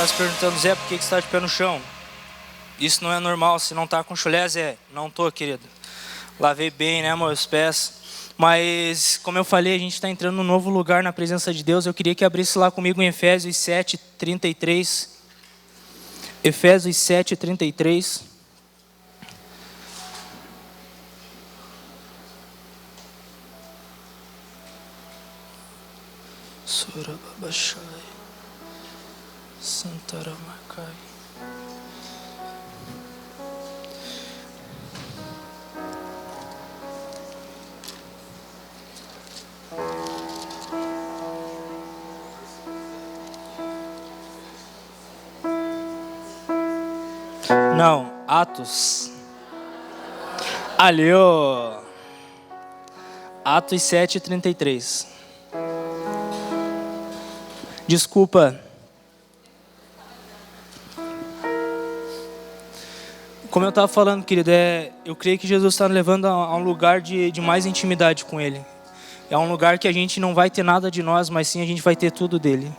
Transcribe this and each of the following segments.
estar se perguntando, Zé, por que você está de pé no chão? Isso não é normal, se não está com chulé, Zé. Não tô, querido. Lavei bem, né, meus pés. Mas, como eu falei, a gente está entrando num novo lugar na presença de Deus. Eu queria que abrisse lá comigo em Efésios 7:33. Efésios 7:33. Surababashai. Santaramakai. Não, Atos. Ali, ó. Atos 7:33. Desculpa. Como eu estava falando, querido, eu creio que Jesus está nos levando a um lugar de mais intimidade com Ele. É um lugar que a gente não vai ter nada de nós, mas sim a gente vai ter tudo dele.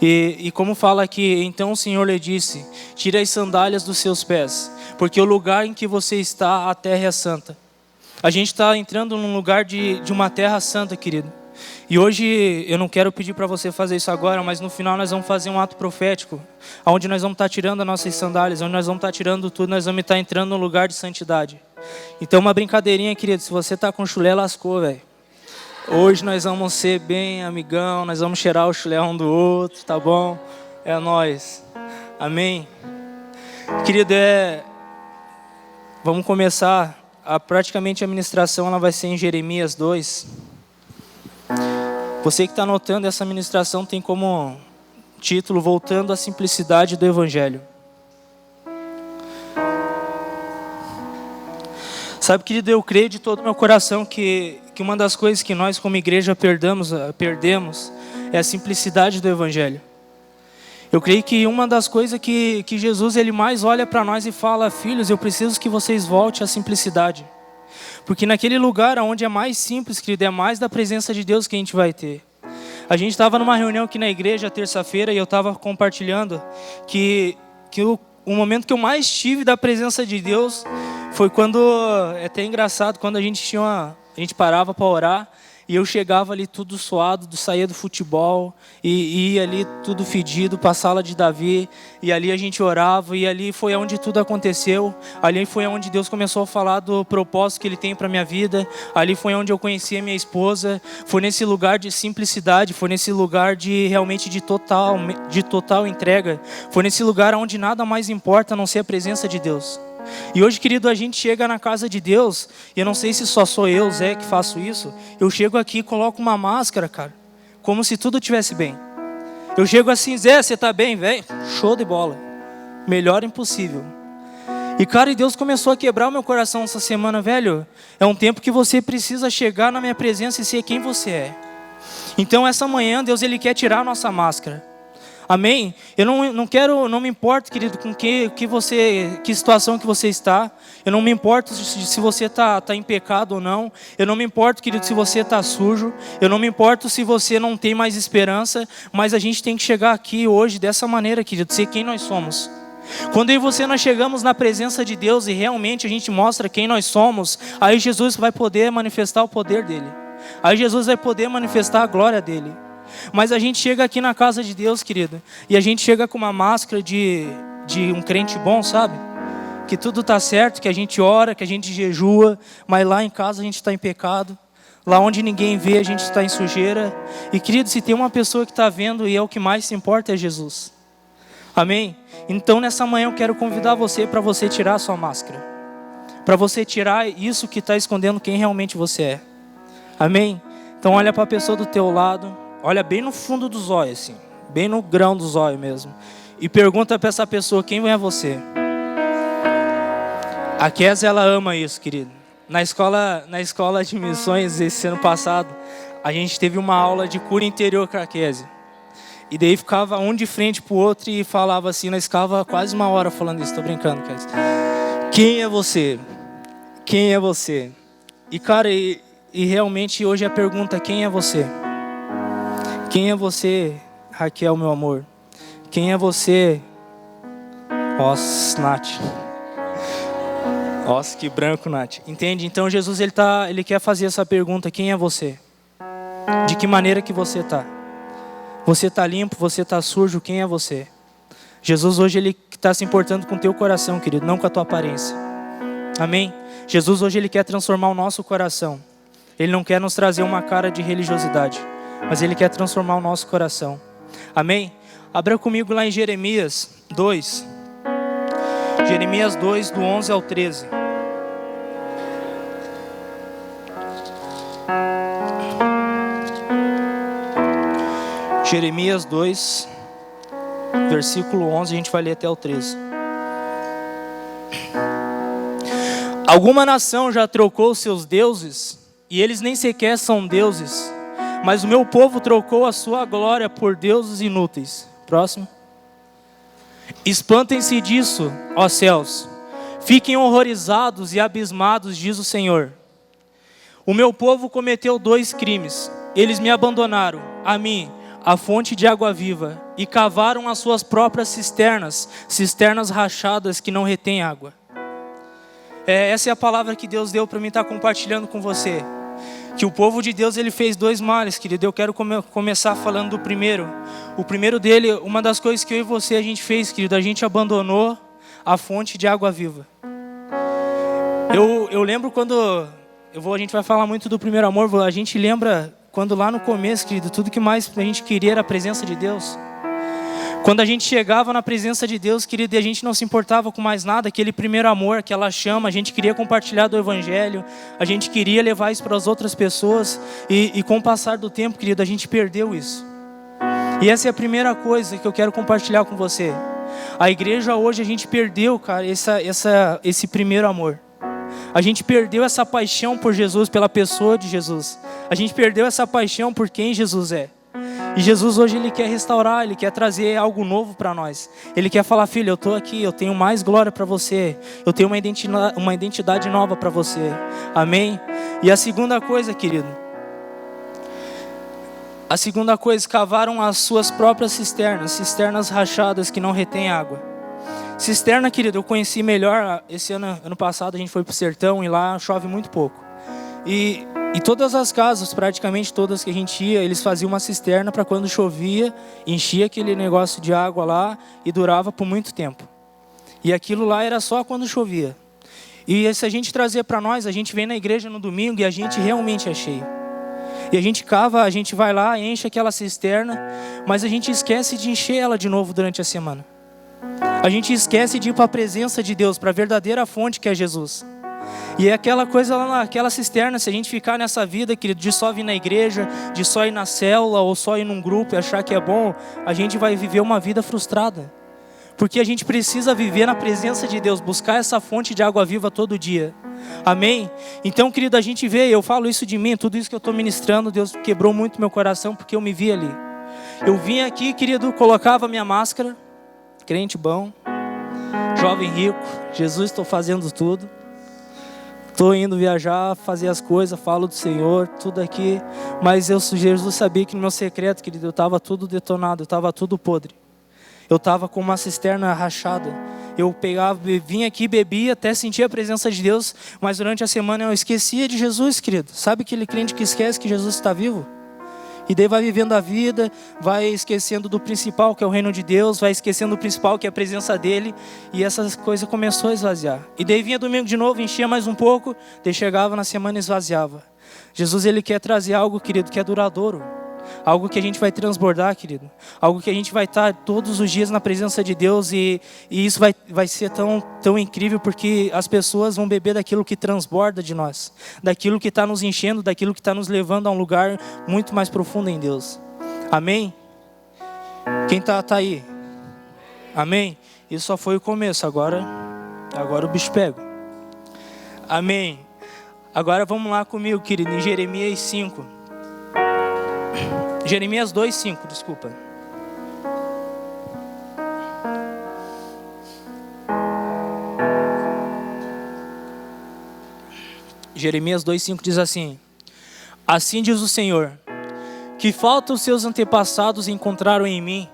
E como fala aqui, então o Senhor lhe disse, tire as sandálias dos seus pés, porque o lugar em que você está, a terra é santa. A gente está entrando num lugar de uma terra santa, querido. E hoje eu não quero pedir para você fazer isso agora, mas no final nós vamos fazer um ato profético, onde nós vamos estar tirando as nossas sandálias, onde nós vamos estar tirando tudo, nós vamos estar entrando num lugar de santidade. Então uma brincadeirinha, querido, se você está com chulé, lascou, velho. Hoje nós vamos ser bem amigão, nós vamos cheirar o chulé um do outro, tá bom? É nóis. Amém? Querido, vamos começar. Praticamente a ministração ela vai ser em Jeremias 2. Você que está anotando, essa ministração tem como título Voltando à Simplicidade do Evangelho. Sabe, querido, eu creio de todo o meu coração que uma das coisas que nós como igreja perdemos é a simplicidade do Evangelho. Eu creio que uma das coisas que Jesus ele mais olha para nós e fala, filhos, eu preciso que vocês voltem à simplicidade. Porque naquele lugar onde é mais simples, querido, é mais da presença de Deus que a gente vai ter. A gente estava numa reunião aqui na igreja terça-feira e eu estava compartilhando que o momento que eu mais tive da presença de Deus foi quando, é até engraçado, quando a gente parava para orar e eu chegava ali tudo suado, saía do futebol e ia ali tudo fedido para a sala de Davi e ali a gente orava e ali foi onde tudo aconteceu, ali foi onde Deus começou a falar do propósito que Ele tem para a minha vida, ali foi onde eu conheci a minha esposa, foi nesse lugar de simplicidade, foi nesse lugar de realmente de total entrega, foi nesse lugar onde nada mais importa a não ser a presença de Deus. E hoje, querido, a gente chega na casa de Deus, e eu não sei se só sou eu, Zé, que faço isso. Eu chego aqui e coloco uma máscara, cara, como se tudo estivesse bem. Eu chego assim, Zé, você tá bem, velho? Show de bola. Melhor impossível. E, cara, e Deus começou a quebrar o meu coração essa semana, velho. É um tempo que você precisa chegar na minha presença e ser quem você é. Então, essa manhã, Deus, Ele quer tirar a nossa máscara. Amém? Eu não me importo, querido, com que situação que você está. Eu não me importo se você está em pecado ou não. Eu não me importo, querido, se você está sujo. Eu não me importo se você não tem mais esperança. Mas a gente tem que chegar aqui hoje dessa maneira, querido, ser quem nós somos. Quando eu e você nós chegamos na presença de Deus e realmente a gente mostra quem nós somos, aí Jesus vai poder manifestar o poder dele. Aí Jesus vai poder manifestar a glória dele. Mas a gente chega aqui na casa de Deus, querido, e a gente chega com uma máscara de um crente bom, sabe? Que tudo está certo, que a gente ora, que a gente jejua, mas lá em casa a gente está em pecado. Lá onde ninguém vê, a gente está em sujeira. E, querido, se tem uma pessoa que está vendo e é o que mais se importa é Jesus. Amém? Então, nessa manhã eu quero convidar você para você tirar a sua máscara. Para você tirar isso que está escondendo quem realmente você é. Amém? Então, olha para a pessoa do teu lado. Olha bem no fundo dos olhos, assim, bem no grão dos olhos mesmo. E pergunta para essa pessoa, quem é você? A Kézia, ela ama isso, querido. Na escola de missões, esse ano passado, a gente teve uma aula de cura interior com a Kézia. E daí ficava um de frente pro outro e falava assim, nós ficava quase uma hora falando isso, tô brincando, Kézia. Quem é você? Quem é você? E, cara, e realmente hoje a pergunta, quem é você? Quem é você, Raquel, meu amor? Quem é você? Nossa, Nath. Nossa, que branco, Nath. Entende? Então Jesus ele quer fazer essa pergunta: quem é você? De que maneira que você está? Você está limpo? Você está sujo? Quem é você? Jesus hoje ele está se importando com o teu coração, querido, não com a tua aparência. Amém? Jesus hoje ele quer transformar o nosso coração. Ele não quer nos trazer uma cara de religiosidade, mas ele quer transformar o nosso coração. Amém? Abra comigo lá em Jeremias 2. Jeremias 2, do 11 ao 13. Jeremias 2, versículo 11, a gente vai ler até o 13. Alguma nação já trocou seus deuses, e eles nem sequer são deuses, mas o meu povo trocou a sua glória por deuses inúteis. Próximo. Espantem-se disso, ó céus, fiquem horrorizados e abismados, diz o Senhor. O meu povo cometeu 2 crimes. Eles me abandonaram, a mim, a fonte de água viva, e cavaram as suas próprias cisternas rachadas que não retêm água. Essa é a palavra que Deus deu para mim estar compartilhando com você. Que o povo de Deus ele fez 2 males, querido. Eu quero começar falando do primeiro. O primeiro dele, uma das coisas que eu e você a gente fez, querido, a gente abandonou a fonte de água viva. Eu lembro quando a gente vai falar muito do primeiro amor. A gente lembra quando lá no começo, querido, tudo que mais a gente queria era a presença de Deus. Quando a gente chegava na presença de Deus, querido, e a gente não se importava com mais nada, aquele primeiro amor, aquela chama, a gente queria compartilhar do Evangelho, a gente queria levar isso para as outras pessoas, e com o passar do tempo, querido, a gente perdeu isso. E essa é a primeira coisa que eu quero compartilhar com você. A igreja hoje, a gente perdeu, cara, esse primeiro amor. A gente perdeu essa paixão por Jesus, pela pessoa de Jesus. A gente perdeu essa paixão por quem Jesus é. E Jesus hoje ele quer restaurar, ele quer trazer algo novo para nós. Ele quer falar: filho, eu estou aqui, eu tenho mais glória para você. Eu tenho uma identidade nova para você. Amém? E a segunda coisa, querido. A segunda coisa, cavaram as suas próprias cisternas rachadas que não retêm água. Cisterna, querido, eu conheci melhor esse ano passado a gente foi para o sertão e lá chove muito pouco. E todas as casas, praticamente todas que a gente ia, eles faziam uma cisterna para quando chovia, enchia aquele negócio de água lá e durava por muito tempo. E aquilo lá era só quando chovia. E se a gente trazer para nós, a gente vem na igreja no domingo e a gente realmente é cheio. E a gente cava, a gente vai lá, enche aquela cisterna, mas a gente esquece de encher ela de novo durante a semana. A gente esquece de ir para a presença de Deus, para a verdadeira fonte que é Jesus. E é aquela coisa lá naquela cisterna, se a gente ficar nessa vida, querido, de só vir na igreja, de só ir na célula ou só ir num grupo e achar que é bom, a gente vai viver uma vida frustrada. Porque a gente precisa viver na presença de Deus, buscar essa fonte de água viva todo dia. Amém? Então, querido, a gente vê, eu falo isso de mim, tudo isso que eu estou ministrando, Deus quebrou muito meu coração porque eu me vi ali. Eu vim aqui, querido, colocava minha máscara, crente bom, jovem rico, Jesus, estou fazendo tudo. Estou indo viajar, fazer as coisas, falo do Senhor, tudo aqui. Mas Jesus sabia que no meu secreto, querido, eu estava tudo detonado, eu estava tudo podre. Eu estava com uma cisterna rachada. Eu pegava, vinha aqui, bebia, até sentia a presença de Deus. Mas durante a semana eu esquecia de Jesus, querido. Sabe aquele crente que esquece que Jesus está vivo? E daí vai vivendo a vida, vai esquecendo do principal que é o reino de Deus, vai esquecendo do principal que é a presença dele, e essas coisas começou a esvaziar. E daí vinha domingo de novo, enchia mais um pouco, daí chegava na semana e esvaziava. Jesus ele quer trazer algo, querido, que é duradouro. Algo que a gente vai transbordar, querido. Algo que a gente vai estar todos os dias na presença de Deus e isso vai ser tão incrível porque as pessoas vão beber daquilo que transborda de nós. Daquilo que está nos enchendo, daquilo que está nos levando a um lugar muito mais profundo em Deus. Amém? Quem tá aí? Amém? Isso só foi o começo, agora o bicho pega. Amém? Agora vamos lá comigo, querido, em Jeremias 5. Jeremias 2:5, desculpa. Jeremias 2:5 diz assim: assim diz o Senhor, que falta os seus antepassados encontraram em mim,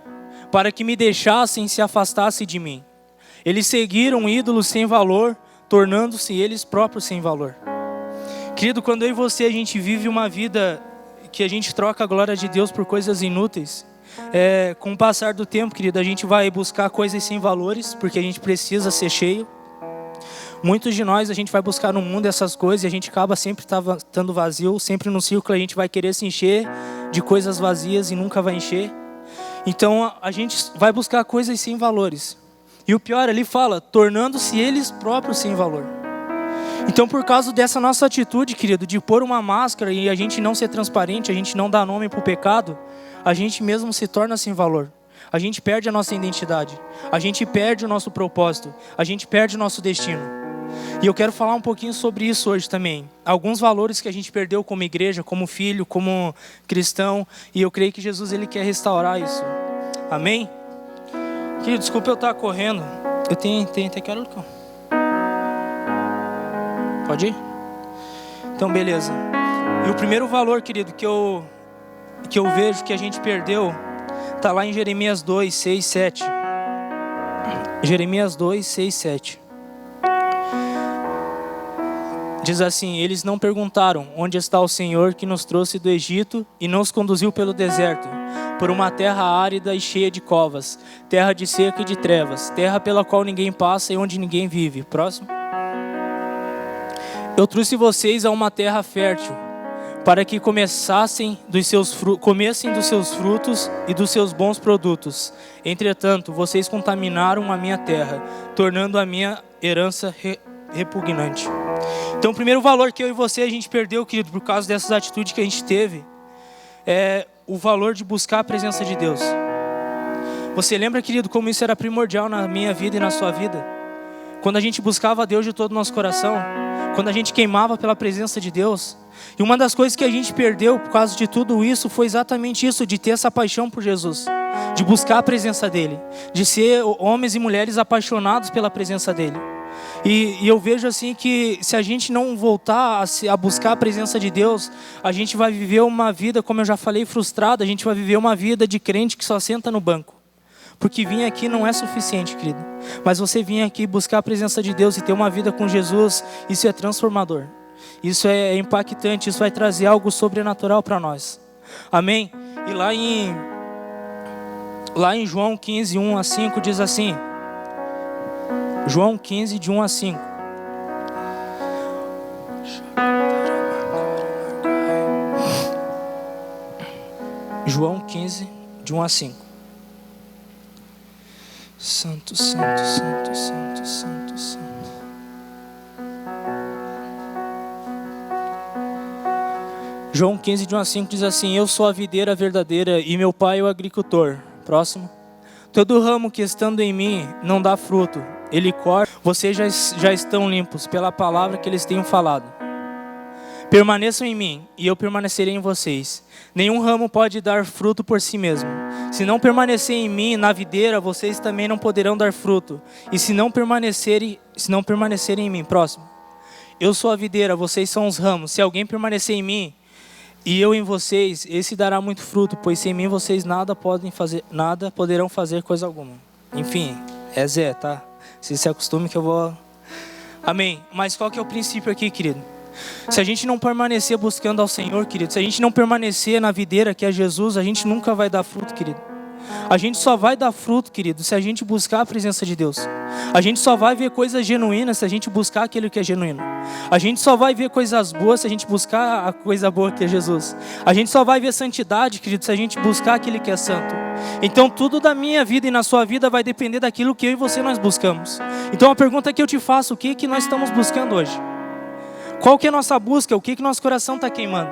para que me deixassem e se afastassem de mim. Eles seguiram ídolos sem valor, tornando-se eles próprios sem valor. Querido, quando eu e você a gente vive uma vida que a gente troca a glória de Deus por coisas inúteis, com o passar do tempo, querido, a gente vai buscar coisas sem valores, porque a gente precisa ser cheio. Muitos de nós, a gente vai buscar no mundo essas coisas e a gente acaba sempre estando vazio, sempre no círculo a gente vai querer se encher de coisas vazias e nunca vai encher. Então a gente vai buscar coisas sem valores. E o pior, ali fala, tornando-se eles próprios sem valor. Então por causa dessa nossa atitude, querido, de pôr uma máscara e a gente não ser transparente, a gente não dar nome para o pecado, a gente mesmo se torna sem valor. A gente perde a nossa identidade, a gente perde o nosso propósito, a gente perde o nosso destino. E eu quero falar um pouquinho sobre isso hoje também. Alguns valores que a gente perdeu como igreja, como filho, como cristão. E eu creio que Jesus ele quer restaurar isso. Amém? Querido, desculpa eu estar correndo. Eu tenho até que hora, Lucão? Pode ir? Então, beleza. E o primeiro valor, querido, que eu vejo que a gente perdeu, está lá em Jeremias 2, 6, 7. Jeremias 2, 6, 7. Diz assim: eles não perguntaram onde está o Senhor que nos trouxe do Egito e nos conduziu pelo deserto, por uma terra árida e cheia de covas, terra de seca e de trevas, terra pela qual ninguém passa e onde ninguém vive. Próximo. Eu trouxe vocês a uma terra fértil, para que comessem dos seus frutos e dos seus bons produtos. Entretanto, vocês contaminaram a minha terra, tornando a minha herança repugnante. Então o primeiro valor que eu e você a gente perdeu, querido, por causa dessas atitudes que a gente teve, é o valor de buscar a presença de Deus. Você lembra, querido, como isso era primordial na minha vida e na sua vida? Quando a gente buscava a Deus de todo o nosso coração, quando a gente queimava pela presença de Deus. E uma das coisas que a gente perdeu por causa de tudo isso foi exatamente isso, de ter essa paixão por Jesus, de buscar a presença dEle, de ser homens e mulheres apaixonados pela presença dEle. E eu vejo assim que se a gente não voltar a buscar a presença de Deus, a gente vai viver uma vida, como eu já falei, frustrada. A gente vai viver uma vida de crente que só senta no banco. Porque vir aqui não é suficiente, querido. Mas você vir aqui buscar a presença de Deus e ter uma vida com Jesus, isso é transformador. Isso é impactante, isso vai trazer algo sobrenatural para nós. Amém? E lá em João 15, 1 a 5 diz assim. João 15, de 1 a 5. João 15, de 1 a 5. Santo, santo, santo, santo, santo, santo. João 15, de 1 a 5 diz assim: eu sou a videira verdadeira e meu pai é o agricultor. Próximo. Todo ramo que estando em mim não dá fruto, ele corta. Vocês já estão limpos pela palavra que eles tenham falado. Permaneçam em mim e eu permanecerei em vocês. Nenhum ramo pode dar fruto por si mesmo. Se não permanecer em mim, na videira, vocês também não poderão dar fruto. E se não permanecerem em mim, próximo. Eu sou a videira, vocês são os ramos. Se alguém permanecer em mim e eu em vocês, esse dará muito fruto, pois sem mim vocês nada poderão fazer coisa alguma. Enfim, é Zé, tá? Se acostume que eu vou... Amém. Mas qual que é o princípio aqui, querido? Se a gente não permanecer buscando ao Senhor, querido, se a gente não permanecer na videira que é Jesus, a gente nunca vai dar fruto, querido. A gente só vai dar fruto, querido, se a gente buscar a presença de Deus. A gente só vai ver coisas genuínas se a gente buscar aquilo que é genuíno. A gente só vai ver coisas boas se a gente buscar a coisa boa que é Jesus. A gente só vai ver santidade, querido, se a gente buscar aquele que é santo. Então tudo da minha vida e na sua vida vai depender daquilo que eu e você nós buscamos. Então a pergunta que eu te faço, o que nós estamos buscando hoje? Qual que é a nossa busca? O que nosso coração está queimando?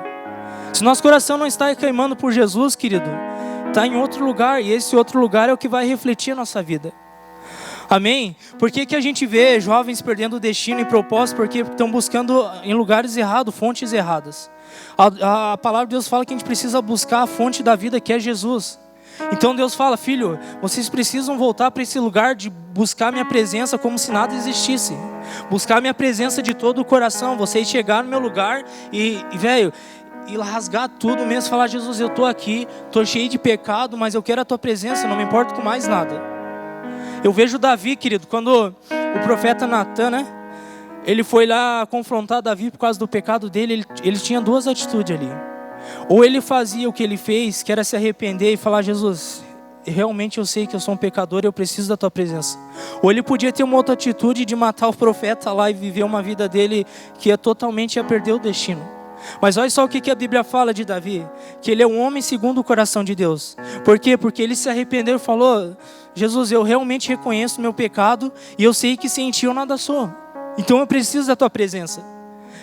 Se nosso coração não está queimando por Jesus, querido, está em outro lugar, e esse outro lugar é o que vai refletir a nossa vida. Amém? Por que a gente vê jovens perdendo o destino e propósito? Porque estão buscando em lugares errados, fontes erradas. A palavra de Deus fala que a gente precisa buscar a fonte da vida, que é Jesus. Então Deus fala: filho, vocês precisam voltar para esse lugar de buscar minha presença como se nada existisse. Buscar minha presença de todo o coração. Vocês chegaram no meu lugar e velho, e rasgar tudo mesmo, falar: Jesus, eu estou aqui, estou cheio de pecado, mas eu quero a tua presença, não me importo com mais nada. Eu vejo Davi, querido, quando o profeta Natan, né, ele foi lá confrontar Davi por causa do pecado dele, ele tinha duas atitudes ali. Ou ele fazia o que ele fez, que era se arrepender e falar: Jesus, realmente eu sei que eu sou um pecador e eu preciso da tua presença. Ou ele podia ter uma outra atitude de matar o profeta lá e viver uma vida dele que totalmente ia perder o destino. Mas olha só o que a Bíblia fala de Davi, que ele é um homem segundo o coração de Deus. Por quê? Porque ele se arrependeu e falou: Jesus, eu realmente reconheço o meu pecado e eu sei que sem ti eu nada sou. Então eu preciso da tua presença.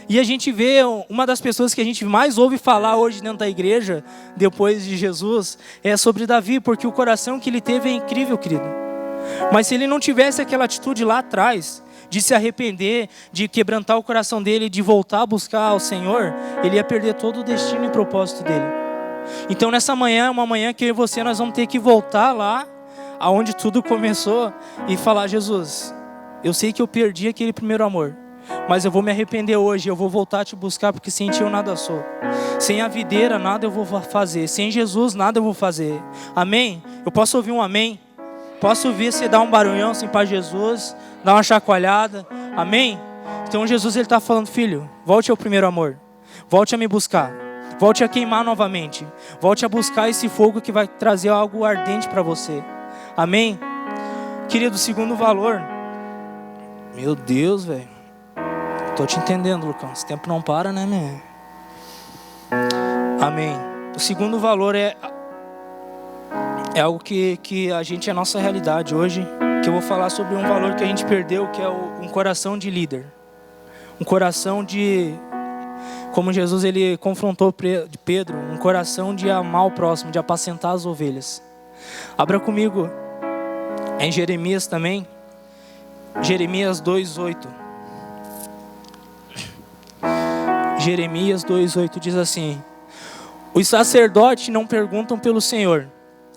E a gente vê, uma das pessoas que a gente mais ouve falar hoje dentro da igreja, depois de Jesus, é sobre Davi, porque o coração que ele teve é incrível, querido. Mas se ele não tivesse aquela atitude lá atrás, de se arrepender, de quebrantar o coração dele, de voltar a buscar ao Senhor, ele ia perder todo o destino e propósito dele. Então nessa manhã, uma manhã que eu e você, nós vamos ter que voltar lá, aonde tudo começou, e falar: Jesus, eu sei que eu perdi aquele primeiro amor, mas eu vou me arrepender hoje, eu vou voltar a te buscar, porque sem ti eu nada sou. Sem a videira nada eu vou fazer, sem Jesus nada eu vou fazer. Amém? Eu posso ouvir um amém? Posso ouvir você dar um barulhão assim para Jesus, dar uma chacoalhada? Amém? Então Jesus, ele está falando: filho, volte ao primeiro amor, volte a me buscar, volte a queimar novamente, volte a buscar esse fogo que vai trazer algo ardente para você. Amém? Querido, segundo valor, meu Deus, velho, tô te entendendo, Lucão. Esse tempo não para, né, meu? Amém. O segundo valor é algo que a gente é a nossa realidade hoje. Que eu vou falar sobre um valor que a gente perdeu, que é um coração de líder. Um coração de, como Jesus ele confrontou Pedro, um coração de amar o próximo, de apacentar as ovelhas. Abra comigo em Jeremias também. Jeremias 2:8. Jeremias 2:8 diz assim: os sacerdotes não perguntam pelo Senhor,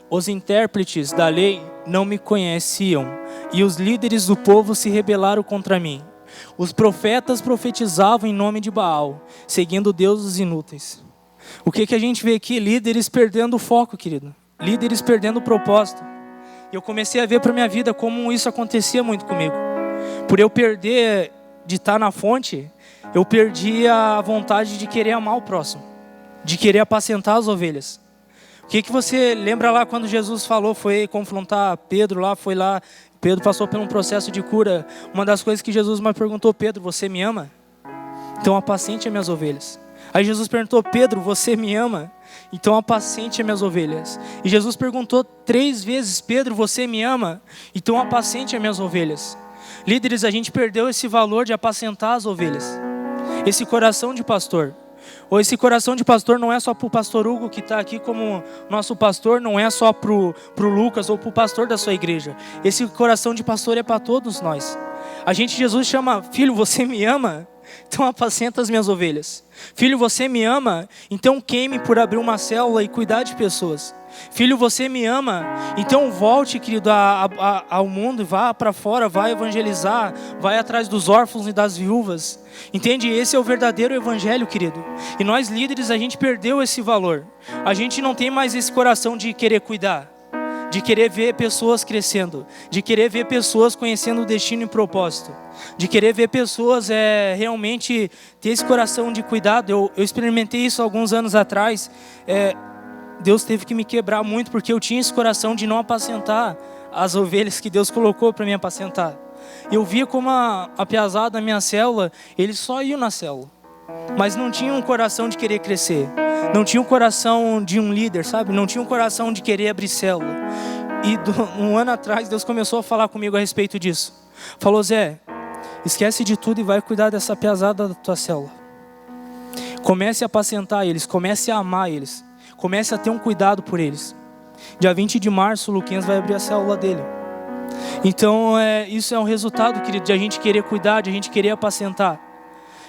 os intérpretes da lei não me conheciam, e os líderes do povo se rebelaram contra mim. Os profetas profetizavam em nome de Baal, seguindo deuses inúteis. O que a gente vê aqui? Líderes perdendo o foco, querido. Líderes perdendo o propósito. E eu comecei a ver para minha vida como isso acontecia muito comigo. Por eu perder de estar na fonte, eu perdi a vontade de querer amar o próximo, de querer apacentar as ovelhas. O que você lembra lá quando Jesus falou, foi confrontar Pedro lá, foi lá, Pedro passou por um processo de cura. Uma das coisas que Jesus me perguntou: Pedro, você me ama? Então apacente as minhas ovelhas. Aí Jesus perguntou: Pedro, você me ama? Então apacente as minhas ovelhas. E Jesus perguntou 3 vezes: Pedro, você me ama? Então apacente as minhas ovelhas. Líderes, a gente perdeu esse valor de apacentar as ovelhas. Esse coração de pastor. Ou esse coração de pastor não é só para o pastor Hugo que está aqui como nosso pastor, não é só para o Lucas ou para o pastor da sua igreja. Esse coração de pastor é para todos nós. Jesus chama: filho, você me ama? Então apacenta as minhas ovelhas. Filho, você me ama? Então queime por abrir uma célula e cuidar de pessoas. Filho, você me ama? Então volte, querido, ao mundo, vá para fora, vá evangelizar, vai atrás dos órfãos e das viúvas. Entende? Esse é o verdadeiro evangelho, querido. E nós líderes, a gente perdeu esse valor. A gente não tem mais esse coração de querer cuidar, de querer ver pessoas crescendo, de querer ver pessoas conhecendo o destino e propósito, de querer ver pessoas realmente ter esse coração de cuidado. Eu experimentei isso alguns anos atrás. Deus teve que me quebrar muito, porque eu tinha esse coração de não apacentar as ovelhas que Deus colocou para mim apacentar. Eu via como a piazada da minha célula, eles só iam na célula, mas não tinham um coração de querer crescer, não tinha um coração de um líder, sabe? Não tinha um coração de querer abrir célula. E um ano atrás Deus começou a falar comigo a respeito disso. Falou: Zé, esquece de tudo e vai cuidar dessa piazada da tua célula. Comece a apacentar eles, comece a amar eles, comece a ter um cuidado por eles. Dia 20 de março o Luquinhas vai abrir a célula dele. Então isso é um resultado, querido, de a gente querer cuidar, de a gente querer apacentar.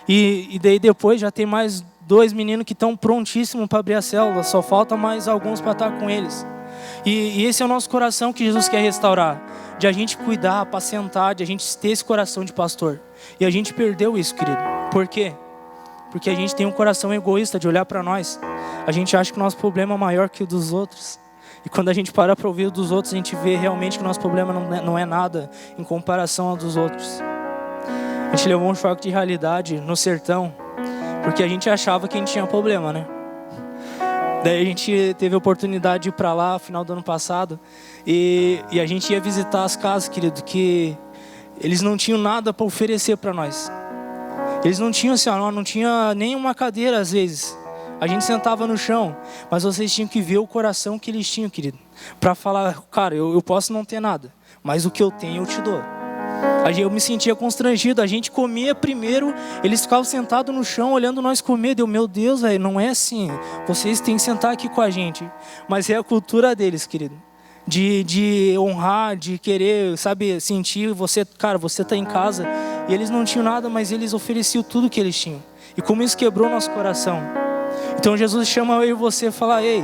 E daí depois já tem mais 2 meninos que estão prontíssimos para abrir a célula. Só falta mais alguns para estar com eles. E esse é o nosso coração que Jesus quer restaurar. De a gente cuidar, apacentar, de a gente ter esse coração de pastor. E a gente perdeu isso, querido. Por quê? Porque a gente tem um coração egoísta de olhar para nós. A gente acha que o nosso problema é maior que o dos outros. E quando a gente para ouvir o dos outros, a gente vê realmente que o nosso problema não é nada em comparação ao dos outros. A gente levou um choque de realidade no sertão, porque a gente achava que a gente tinha problema, né? Daí a gente teve a oportunidade de ir para lá no final do ano passado. E a gente ia visitar as casas, querido, que eles não tinham nada para oferecer para nós. Eles não tinham, assim, não tinha nem uma cadeira às vezes. A gente sentava no chão, mas vocês tinham que ver o coração que eles tinham, querido. Para falar, cara, eu posso não ter nada, mas o que eu tenho eu te dou. Eu me sentia constrangido, a gente comia primeiro, eles ficavam sentados no chão olhando nós comer. Meu Deus, velho, não é assim, vocês têm que sentar aqui com a gente. Mas é a cultura deles, querido. De honrar, de querer, sabe, sentir, você tá em casa. E eles não tinham nada, mas eles ofereciam tudo que eles tinham. E como isso quebrou nosso coração. Então Jesus chama eu e você e fala, ei,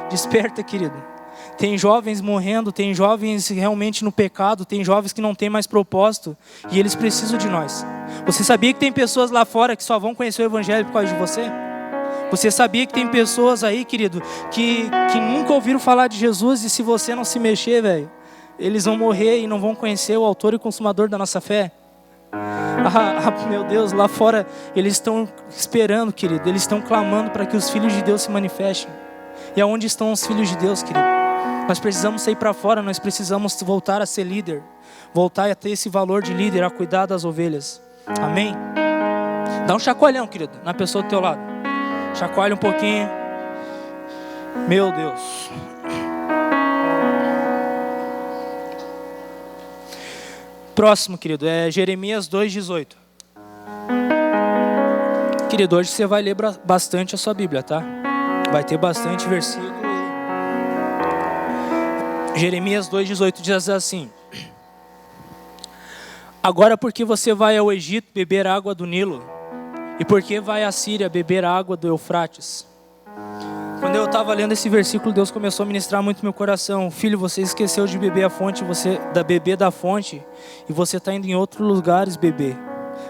desperta, querido. Tem jovens morrendo, tem jovens realmente no pecado, tem jovens que não têm mais propósito. E eles precisam de nós. Você sabia que tem pessoas lá fora que só vão conhecer o Evangelho por causa de você? Você sabia que tem pessoas aí, querido, que nunca ouviram falar de Jesus, e se você não se mexer, velho, eles vão morrer e não vão conhecer o autor e consumador da nossa fé? Meu Deus, lá fora eles estão esperando, querido, eles estão clamando para que os filhos de Deus se manifestem. E aonde estão os filhos de Deus, querido? Nós precisamos sair para fora, nós precisamos voltar a ser líder, voltar a ter esse valor de líder, a cuidar das ovelhas. Amém? Dá um chacoalhão, querido, na pessoa do teu lado. Chacoalha um pouquinho. Meu Deus. Próximo, querido, é Jeremias 2,18. Querido, hoje você vai ler bastante a sua Bíblia, tá? Vai ter bastante versículo. Jeremias 2,18 diz assim: agora porque você vai ao Egito beber água do Nilo, e porque vai à Síria beber água do Eufrates. Quando eu estava lendo esse versículo, Deus começou a ministrar muito no meu coração. Filho, você esqueceu de beber a fonte, beber da fonte, e você está indo em outros lugares beber.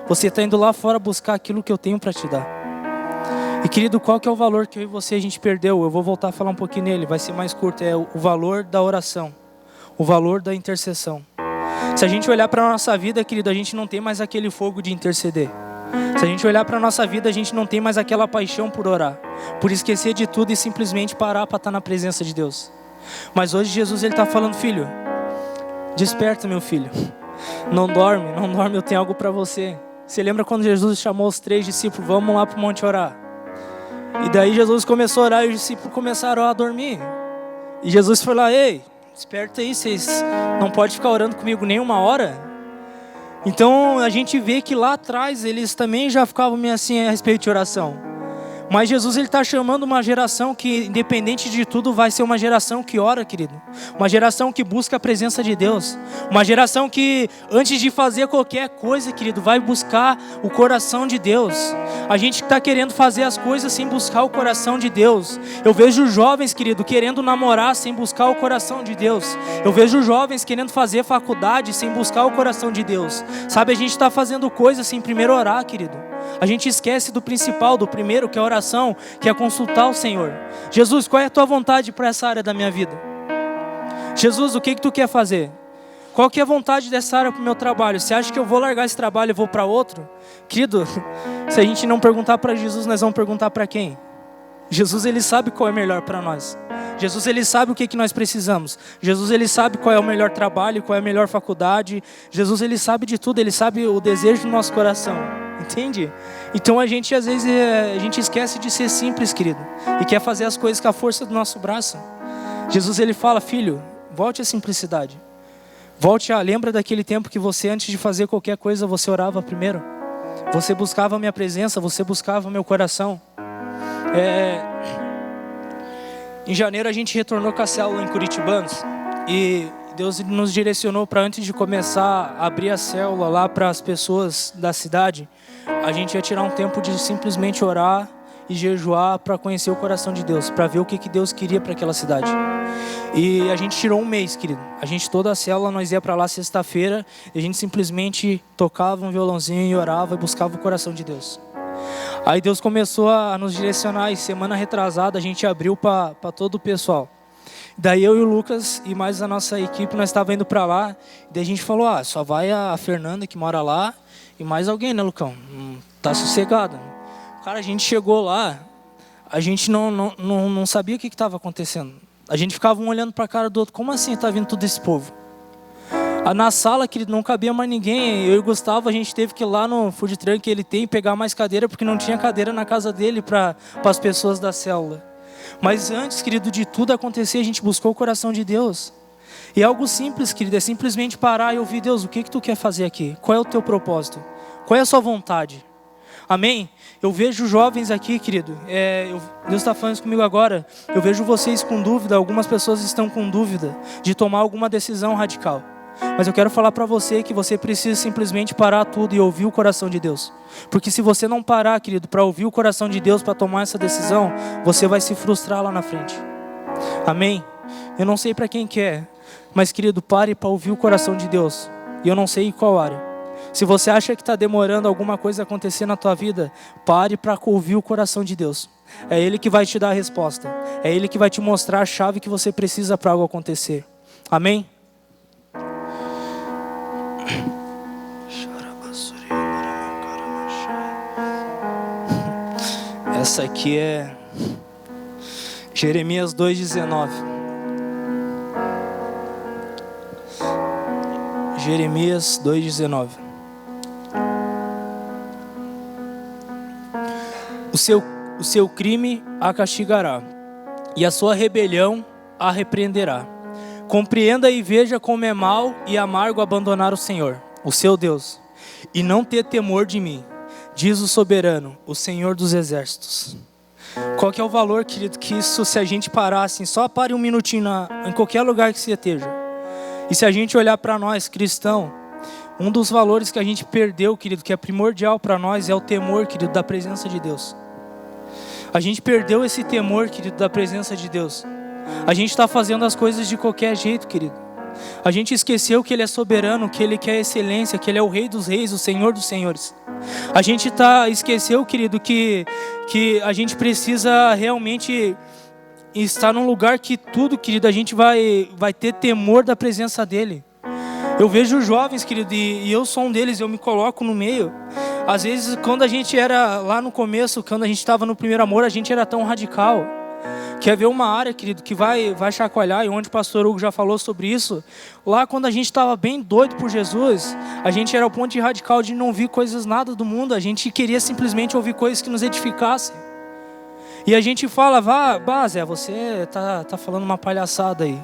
Você está indo lá fora buscar aquilo que eu tenho para te dar. E querido, qual que é o valor que eu e você a gente perdeu? Eu vou voltar a falar um pouquinho nele, vai ser mais curto. É o valor da oração, o valor da intercessão. Se a gente olhar para a nossa vida, querido, a gente não tem mais aquele fogo de interceder. Se a gente olhar para a nossa vida, a gente não tem mais aquela paixão por orar, por esquecer de tudo e simplesmente parar para estar na presença de Deus. Mas hoje Jesus está falando, filho, desperta, meu filho, não dorme, eu tenho algo para você. Você lembra quando Jesus chamou os 3 discípulos, vamos lá para o monte orar? E daí Jesus começou a orar e os discípulos começaram a dormir. E Jesus foi lá, ei, desperta aí, vocês não podem ficar orando comigo nem uma hora? Então a gente vê que lá atrás eles também já ficavam meio assim a respeito de oração. Mas Jesus ele está chamando uma geração que, independente de tudo, vai ser uma geração que ora, querido. Uma geração que busca a presença de Deus. Uma geração que, antes de fazer qualquer coisa, querido, vai buscar o coração de Deus. A gente está querendo fazer as coisas sem buscar o coração de Deus. Eu vejo jovens, querido, querendo namorar sem buscar o coração de Deus. Eu vejo jovens querendo fazer faculdade sem buscar o coração de Deus. Sabe, a gente está fazendo coisas sem primeiro orar, querido. A gente esquece do principal, do primeiro, que é a oração, que é consultar o Senhor. Jesus, qual é a tua vontade para essa área da minha vida? Jesus, o que tu quer fazer? Qual que é a vontade dessa área para o meu trabalho? Você acha que eu vou largar esse trabalho e vou para outro? Querido, se a gente não perguntar para Jesus, nós vamos perguntar para quem? Jesus, ele sabe qual é melhor para nós. Jesus, ele sabe o que nós precisamos. Jesus, ele sabe qual é o melhor trabalho, qual é a melhor faculdade. Jesus, ele sabe de tudo, ele sabe o desejo do nosso coração. Entende? Então a gente às vezes a gente esquece de ser simples, querido, e quer fazer as coisas com a força do nosso braço. Jesus ele fala, filho, volte à simplicidade. Lembra daquele tempo que você, antes de fazer qualquer coisa, você orava primeiro. Você buscava a minha presença, você buscava o meu coração. Em janeiro a gente retornou com a célula em Curitibanos. E Deus nos direcionou para, antes de começar a abrir a célula lá para as pessoas da cidade, a gente ia tirar um tempo de simplesmente orar e jejuar para conhecer o coração de Deus, para ver o que Deus queria para aquela cidade. E a gente tirou um mês, querido. A gente, toda a célula, nós ia para lá sexta-feira e a gente simplesmente tocava um violãozinho e orava e buscava o coração de Deus. Aí Deus começou a nos direcionar, e semana retrasada a gente abriu para todo o pessoal. Daí eu e o Lucas e mais a nossa equipe, nós estávamos indo para lá. Daí a gente falou, só vai a Fernanda que mora lá e mais alguém, né, Lucão? Tá sossegado. Cara, a gente chegou lá, a gente não sabia o que estava acontecendo. A gente ficava um olhando para a cara do outro, como assim está vindo todo esse povo? Na sala, querido, não cabia mais ninguém. Eu e o Gustavo, a gente teve que ir lá no food truck que ele tem, pegar mais cadeira, porque não tinha cadeira na casa dele para as pessoas da célula. Mas antes, querido, de tudo acontecer, a gente buscou o coração de Deus. E é algo simples, querido, é simplesmente parar e ouvir: Deus, o que tu quer fazer aqui? Qual é o teu propósito? Qual é a sua vontade? Amém? Eu vejo jovens aqui, querido, Deus está falando isso comigo agora. Eu vejo vocês com dúvida, algumas pessoas estão com dúvida de tomar alguma decisão radical. Mas eu quero falar para você que você precisa simplesmente parar tudo e ouvir o coração de Deus. Porque se você não parar, querido, para ouvir o coração de Deus, para tomar essa decisão, você vai se frustrar lá na frente. Amém? Eu não sei para quem que é, mas, querido, pare para ouvir o coração de Deus. E eu não sei em qual área. Se você acha que está demorando alguma coisa acontecer na tua vida, pare para ouvir o coração de Deus. É Ele que vai te dar a resposta. É Ele que vai te mostrar a chave que você precisa para algo acontecer. Amém? Essa aqui é Jeremias 2,19. Jeremias 2,19. O seu crime a castigará, e a sua rebelião a repreenderá. Compreenda e veja como é mau e amargo abandonar o Senhor, o seu Deus, e não ter temor de mim, diz o soberano, o Senhor dos exércitos. Qual que é o valor, querido, que isso, se a gente parar assim, só pare um minutinho em qualquer lugar que você esteja. E se a gente olhar para nós, cristão, um dos valores que a gente perdeu, querido, que é primordial para nós, é o temor, querido, da presença de Deus. A gente perdeu esse temor, querido, da presença de Deus. A gente está fazendo as coisas de qualquer jeito, querido. A gente esqueceu que Ele é soberano, que Ele quer excelência, que Ele é o Rei dos Reis, o Senhor dos Senhores. A gente esqueceu, querido, que a gente precisa realmente estar num lugar que tudo, querido, a gente vai ter temor da presença dEle. Eu vejo jovens, querido, e eu sou um deles, eu me coloco no meio. Às vezes, quando a gente era lá no começo, quando a gente estava no primeiro amor, a gente era tão radical. Quer ver uma área, querido, que vai chacoalhar, e onde o pastor Hugo já falou sobre isso. Lá, quando a gente estava bem doido por Jesus, a gente era ao ponto de radical de não ouvir coisas nada do mundo. A gente queria simplesmente ouvir coisas que nos edificassem. E a gente fala: Zé, você tá falando uma palhaçada aí.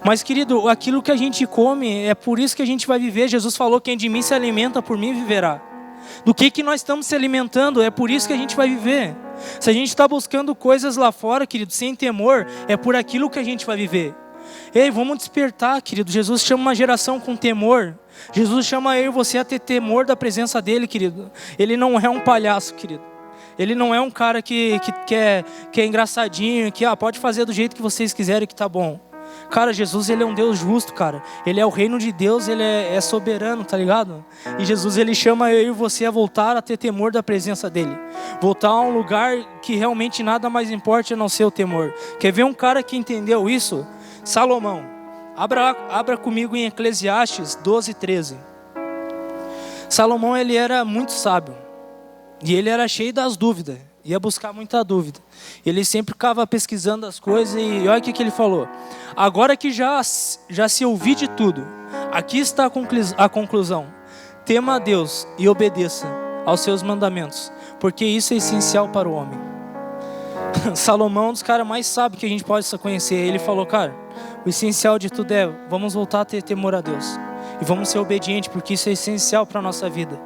Mas, querido, aquilo que a gente come, é por isso que a gente vai viver. Jesus falou: quem de mim se alimenta, por mim viverá. Do que nós estamos se alimentando, é por isso que a gente vai viver. Se a gente está buscando coisas lá fora, querido, sem temor, é por aquilo que a gente vai viver. Ei, vamos despertar, querido. Jesus chama uma geração com temor. Jesus chama eu e você a ter temor da presença dEle, querido. Ele não é um palhaço, querido. Ele não é um cara que é engraçadinho, que pode fazer do jeito que vocês quiserem que tá bom. Cara, Jesus, Ele é um Deus justo, cara. Ele é o reino de Deus, Ele é soberano, tá ligado? E Jesus, Ele chama eu e você a voltar a ter temor da presença dEle. Voltar a um lugar que realmente nada mais importa a não ser o temor. Quer ver um cara que entendeu isso? Salomão. Abra comigo em Eclesiastes 12:13. Salomão, ele era muito sábio. E ele era cheio das dúvidas. Ia buscar muita dúvida. Ele sempre ficava pesquisando as coisas e olha o que ele falou. Agora que já se ouvi de tudo, aqui está a conclusão. Tema a Deus e obedeça aos seus mandamentos, porque isso é essencial para o homem. Salomão é um dos caras mais sábios que a gente pode conhecer. Ele falou: cara, o essencial de tudo é vamos voltar a ter temor a Deus. E vamos ser obedientes, porque isso é essencial para a nossa vida.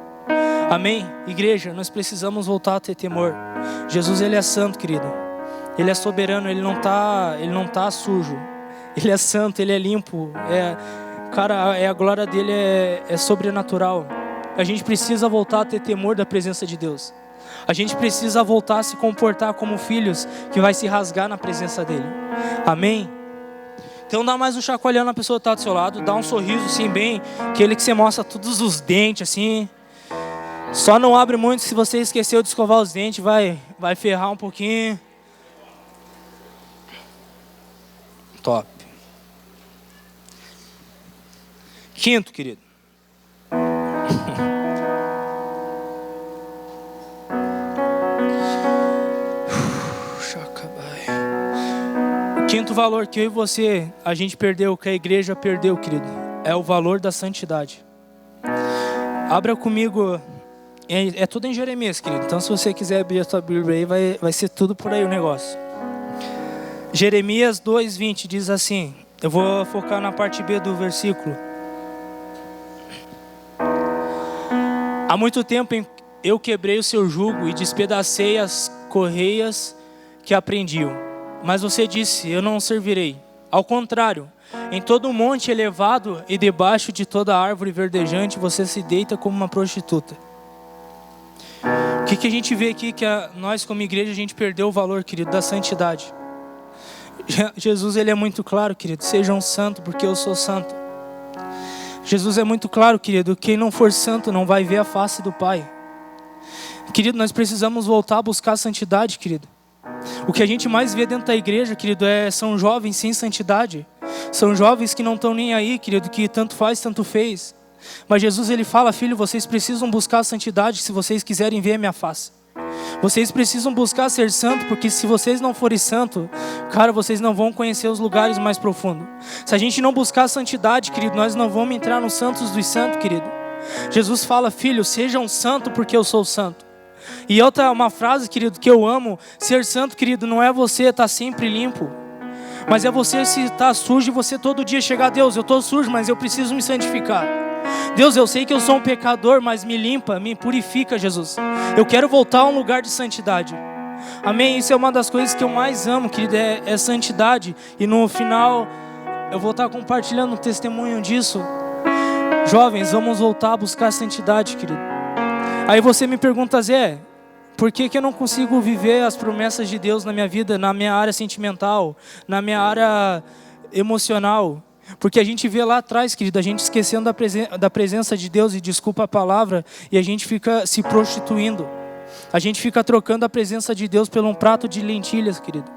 Amém? Igreja, nós precisamos voltar a ter temor. Jesus, Ele é santo, querido. Ele é soberano, Ele não tá sujo. Ele é santo, Ele é limpo. Cara, a glória dEle é sobrenatural. A gente precisa voltar a ter temor da presença de Deus. A gente precisa voltar a se comportar como filhos que vai se rasgar na presença dEle. Amém? Então dá mais um chacoalhão na pessoa que está do seu lado. Dá um sorriso assim bem, aquele que você mostra todos os dentes assim. Só não abre muito se você esqueceu de escovar os dentes, vai ferrar um pouquinho. Top. Quinto, querido. O quinto valor que eu e você, a gente perdeu, que a igreja perdeu, querido, é o valor da santidade. Abra comigo, é tudo em Jeremias, querido. Então se você quiser abrir a sua Bíblia aí, vai ser tudo por aí o negócio. Jeremias 2:20 diz assim, eu vou focar na parte B do versículo. Há muito tempo eu quebrei o seu jugo e despedacei as correias que aprendiam. Mas você disse, eu não servirei. Ao contrário, em todo monte elevado e debaixo de toda árvore verdejante, você se deita como uma prostituta. O que a gente vê aqui que nós como igreja a gente perdeu o valor, querido, da santidade. Jesus, ele é muito claro, querido, sejam santos porque eu sou santo. Jesus é muito claro, querido, quem não for santo não vai ver a face do Pai. Querido, nós precisamos voltar a buscar a santidade, querido. O que a gente mais vê dentro da igreja, querido, são jovens sem santidade. São jovens que não estão nem aí, querido, que tanto faz, tanto fez. Mas Jesus, ele fala, filho, vocês precisam buscar a santidade se vocês quiserem ver a minha face. Vocês precisam buscar ser santo, porque se vocês não forem santo, cara, vocês não vão conhecer os lugares mais profundos. Se a gente não buscar a santidade, querido, nós não vamos entrar nos santos dos santos, querido. Jesus fala, filho, sejam santo porque eu sou santo. E outra, uma frase, querido, que eu amo, ser santo, querido, não é você estar sempre limpo, mas é você se estar sujo e você todo dia chegar a Deus, eu estou sujo, mas eu preciso me santificar. Deus, eu sei que eu sou um pecador, mas me limpa, me purifica, Jesus. Eu quero voltar a um lugar de santidade. Amém? Isso é uma das coisas que eu mais amo, querido, é santidade. E no final, eu vou estar compartilhando um testemunho disso. Jovens, vamos voltar a buscar a santidade, querido. Aí você me pergunta, Zé, por que eu não consigo viver as promessas de Deus na minha vida, na minha área sentimental, na minha área emocional? Porque a gente vê lá atrás, querido, a gente esquecendo da presença de Deus, e desculpa a palavra, e a gente fica se prostituindo. A gente fica trocando a presença de Deus por um prato de lentilhas, querido.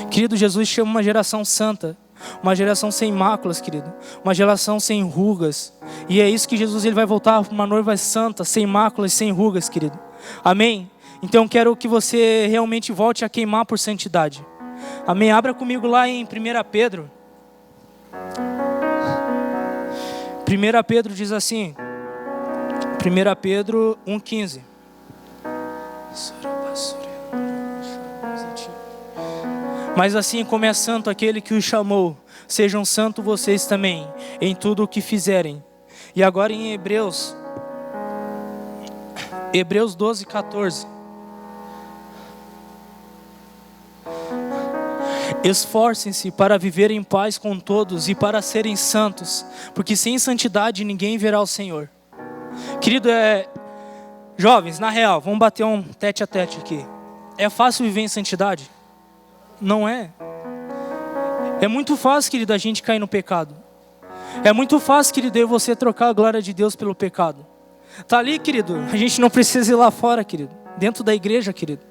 Querido, Jesus chama uma geração santa, uma geração sem máculas, querido, uma geração sem rugas. E é isso que Jesus, ele vai voltar, uma noiva santa, sem máculas, sem rugas, querido. Amém? Então quero que você realmente volte a queimar por santidade. Amém? Abra comigo lá em 1 Pedro. 1 Pedro diz assim, 1 Pedro 1,15. Mas assim como é santo aquele que os chamou, sejam santos vocês também, em tudo o que fizerem. E agora em Hebreus 12:14. Esforcem-se para viver em paz com todos e para serem santos, porque sem santidade ninguém verá o Senhor. Querido, jovens, na real, vamos bater um tete a tete aqui. É fácil viver em santidade? Não é. É muito fácil, querido, a gente cair no pecado. É muito fácil, querido, eu e você trocar a glória de Deus pelo pecado. Tá ali, querido, a gente não precisa ir lá fora, querido. Dentro da igreja, querido.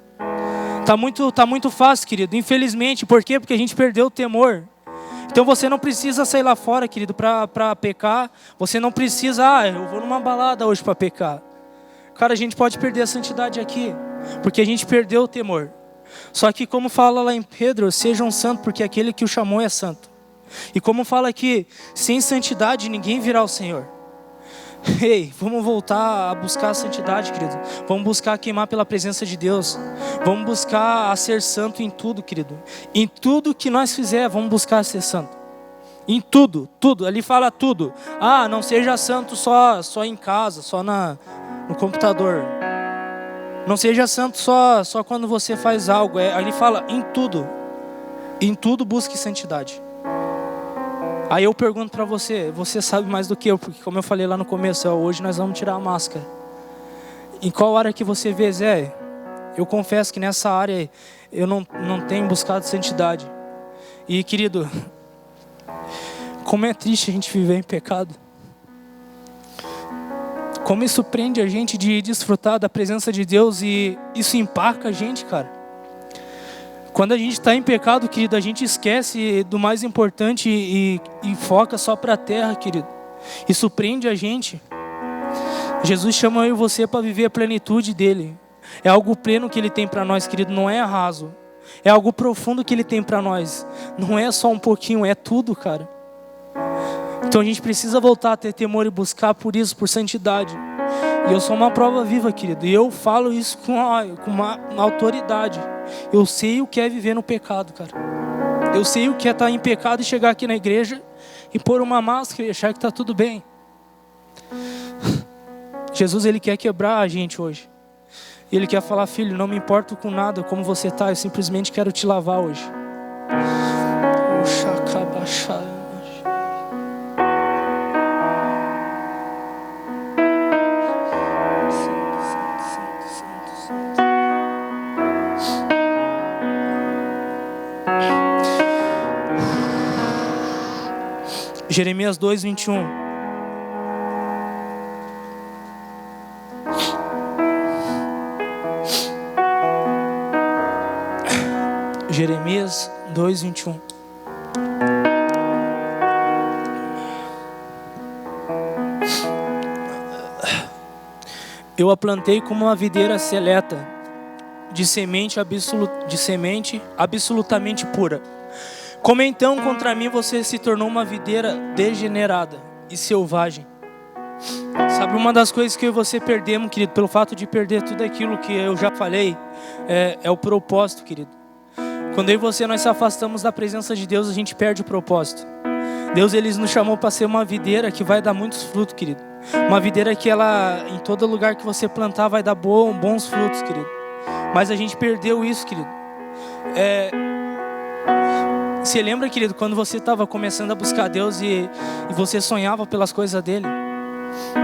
Tá muito fácil, querido. Infelizmente, por quê? Porque a gente perdeu o temor. Então você não precisa sair lá fora, querido, para pecar. Você não precisa, eu vou numa balada hoje para pecar. Cara, a gente pode perder a santidade aqui, porque a gente perdeu o temor. Só que como fala lá em Pedro, sejam santos, porque aquele que o chamou é santo. E como fala aqui, sem santidade ninguém virá ao Senhor. Ei, vamos voltar a buscar a santidade, querido. Vamos buscar queimar pela presença de Deus. Vamos buscar a ser santo em tudo, querido. Em tudo que nós fizer, vamos buscar ser santo. Em tudo, tudo. Ali fala tudo. Não seja santo só em casa, só no computador. Não seja santo só quando você faz algo. Ali fala em tudo. Em tudo busque santidade. Aí eu pergunto para você sabe mais do que eu, porque como eu falei lá no começo, hoje nós vamos tirar a máscara. Em qual área que você vê, Zé? Eu confesso que nessa área eu não tenho buscado santidade. E querido, como é triste a gente viver em pecado. Como isso prende a gente de desfrutar da presença de Deus e isso empaca a gente, cara. Quando a gente está em pecado, querido, a gente esquece do mais importante e foca só para a terra, querido. Isso prende a gente. Jesus chama eu e você para viver a plenitude dele. É algo pleno que ele tem para nós, querido, não é raso. É algo profundo que ele tem para nós. Não é só um pouquinho, é tudo, cara. Então a gente precisa voltar a ter temor e buscar por isso, por santidade. E eu sou uma prova viva, querido. E eu falo isso com uma autoridade. Eu sei o que é viver no pecado, cara. Eu sei o que é estar em pecado e chegar aqui na igreja e pôr uma máscara e achar que está tudo bem. Jesus, ele quer quebrar a gente hoje. Ele quer falar, filho, não me importo com nada como você está, eu simplesmente quero te lavar hoje. Jeremias 2:21. Jeremias 2:21. Eu a plantei como uma videira seleta, de semente absolutamente pura. Como então contra mim você se tornou uma videira degenerada e selvagem? Sabe, uma das coisas que eu e você perdemos, querido, pelo fato de perder tudo aquilo que eu já falei, é o propósito, querido. Quando eu e você nós se afastamos da presença de Deus, a gente perde o propósito. Deus, ele nos chamou para ser uma videira que vai dar muitos frutos, querido. Uma videira que ela, em todo lugar que você plantar, vai dar bons frutos, querido. Mas a gente perdeu isso, querido. Você lembra, querido, quando você estava começando a buscar Deus e você sonhava pelas coisas dele?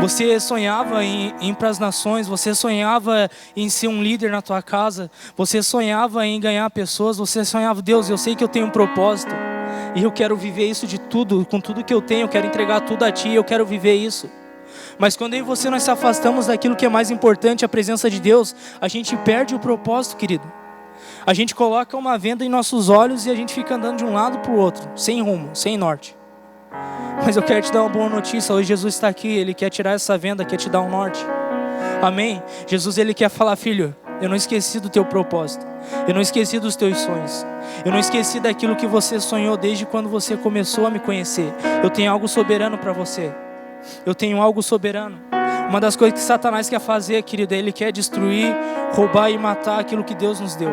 Você sonhava em ir para as nações, você sonhava em ser um líder na tua casa, você sonhava em ganhar pessoas, você sonhava, Deus, eu sei que eu tenho um propósito e eu quero viver isso de tudo, com tudo que eu tenho, eu quero entregar tudo a ti, eu quero viver isso. Mas quando eu e você nós se afastamos daquilo que é mais importante, a presença de Deus, a gente perde o propósito, querido. A gente coloca uma venda em nossos olhos e a gente fica andando de um lado para o outro, sem rumo, sem norte. Mas eu quero te dar uma boa notícia, hoje Jesus está aqui, ele quer tirar essa venda, quer te dar um norte. Amém? Jesus, ele quer falar, filho, eu não esqueci do teu propósito, eu não esqueci dos teus sonhos, eu não esqueci daquilo que você sonhou desde quando você começou a me conhecer. Eu tenho algo soberano para você, eu tenho algo soberano. Uma das coisas que Satanás quer fazer, querido, ele quer destruir, roubar e matar aquilo que Deus nos deu.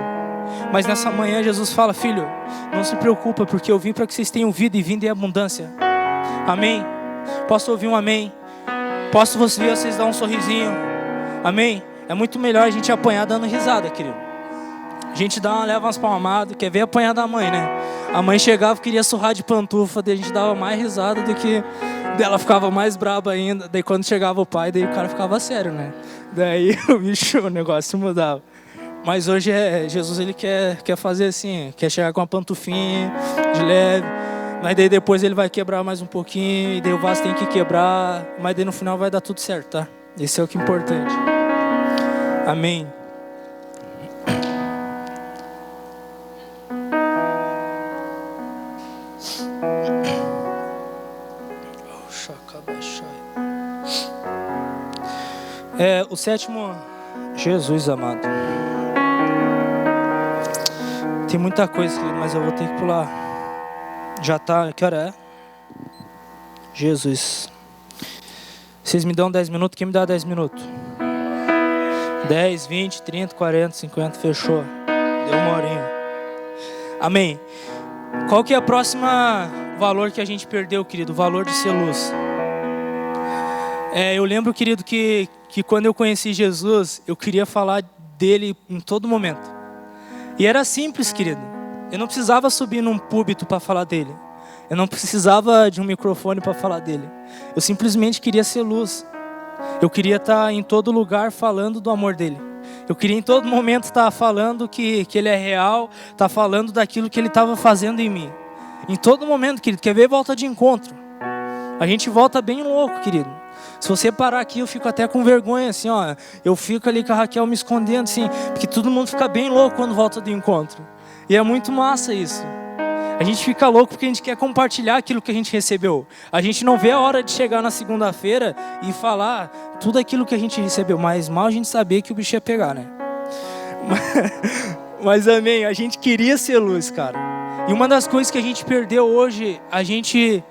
Mas nessa manhã Jesus fala, filho, não se preocupa, porque eu vim para que vocês tenham vida e vida em abundância. Amém? Posso ouvir um amém? Posso vocês dar um sorrisinho? Amém? É muito melhor a gente apanhar dando risada, querido. A gente leva umas palmadas, quer ver apanhar da mãe, né? A mãe chegava, queria surrar de pantufa, daí a gente dava mais risada do que... Ela ficava mais braba ainda, daí quando chegava o pai, daí o cara ficava sério, né? Daí o negócio mudava. Mas hoje Jesus, ele quer fazer assim, quer chegar com uma pantufinha de leve, mas daí depois ele vai quebrar mais um pouquinho, e daí o vaso tem que quebrar, mas daí no final vai dar tudo certo, tá? Esse é o que é importante. Amém. O sétimo, Jesus amado. Tem muita coisa, mas eu vou ter que pular. Já tá, que hora é? Jesus. Vocês me dão 10 minutos? Quem me dá 10 minutos? 10, 20, 30, 40, 50, fechou. Deu uma horinha. Amém. Qual que é a próxima valor que a gente perdeu, querido? O valor de ser luz. Eu lembro, querido, que quando eu conheci Jesus, eu queria falar dele em todo momento. E era simples, querido. Eu não precisava subir num púlpito para falar dele. Eu não precisava de um microfone para falar dele. Eu simplesmente queria ser luz. Eu queria estar em todo lugar falando do amor dele. Eu queria em todo momento estar falando que ele é real, estar falando daquilo que ele estava fazendo em mim. Em todo momento, querido, quer ver volta de encontro. A gente volta bem louco, querido. Se você parar aqui, eu fico até com vergonha, assim, ó. Eu fico ali com a Raquel me escondendo, assim, porque todo mundo fica bem louco quando volta do encontro. E é muito massa isso. A gente fica louco porque a gente quer compartilhar aquilo que a gente recebeu. A gente não vê a hora de chegar na segunda-feira e falar tudo aquilo que a gente recebeu. Mas mal a gente sabia que o bicho ia pegar, né? Mas amém, a gente queria ser luz, cara. E uma das coisas que a gente perdeu hoje, a gente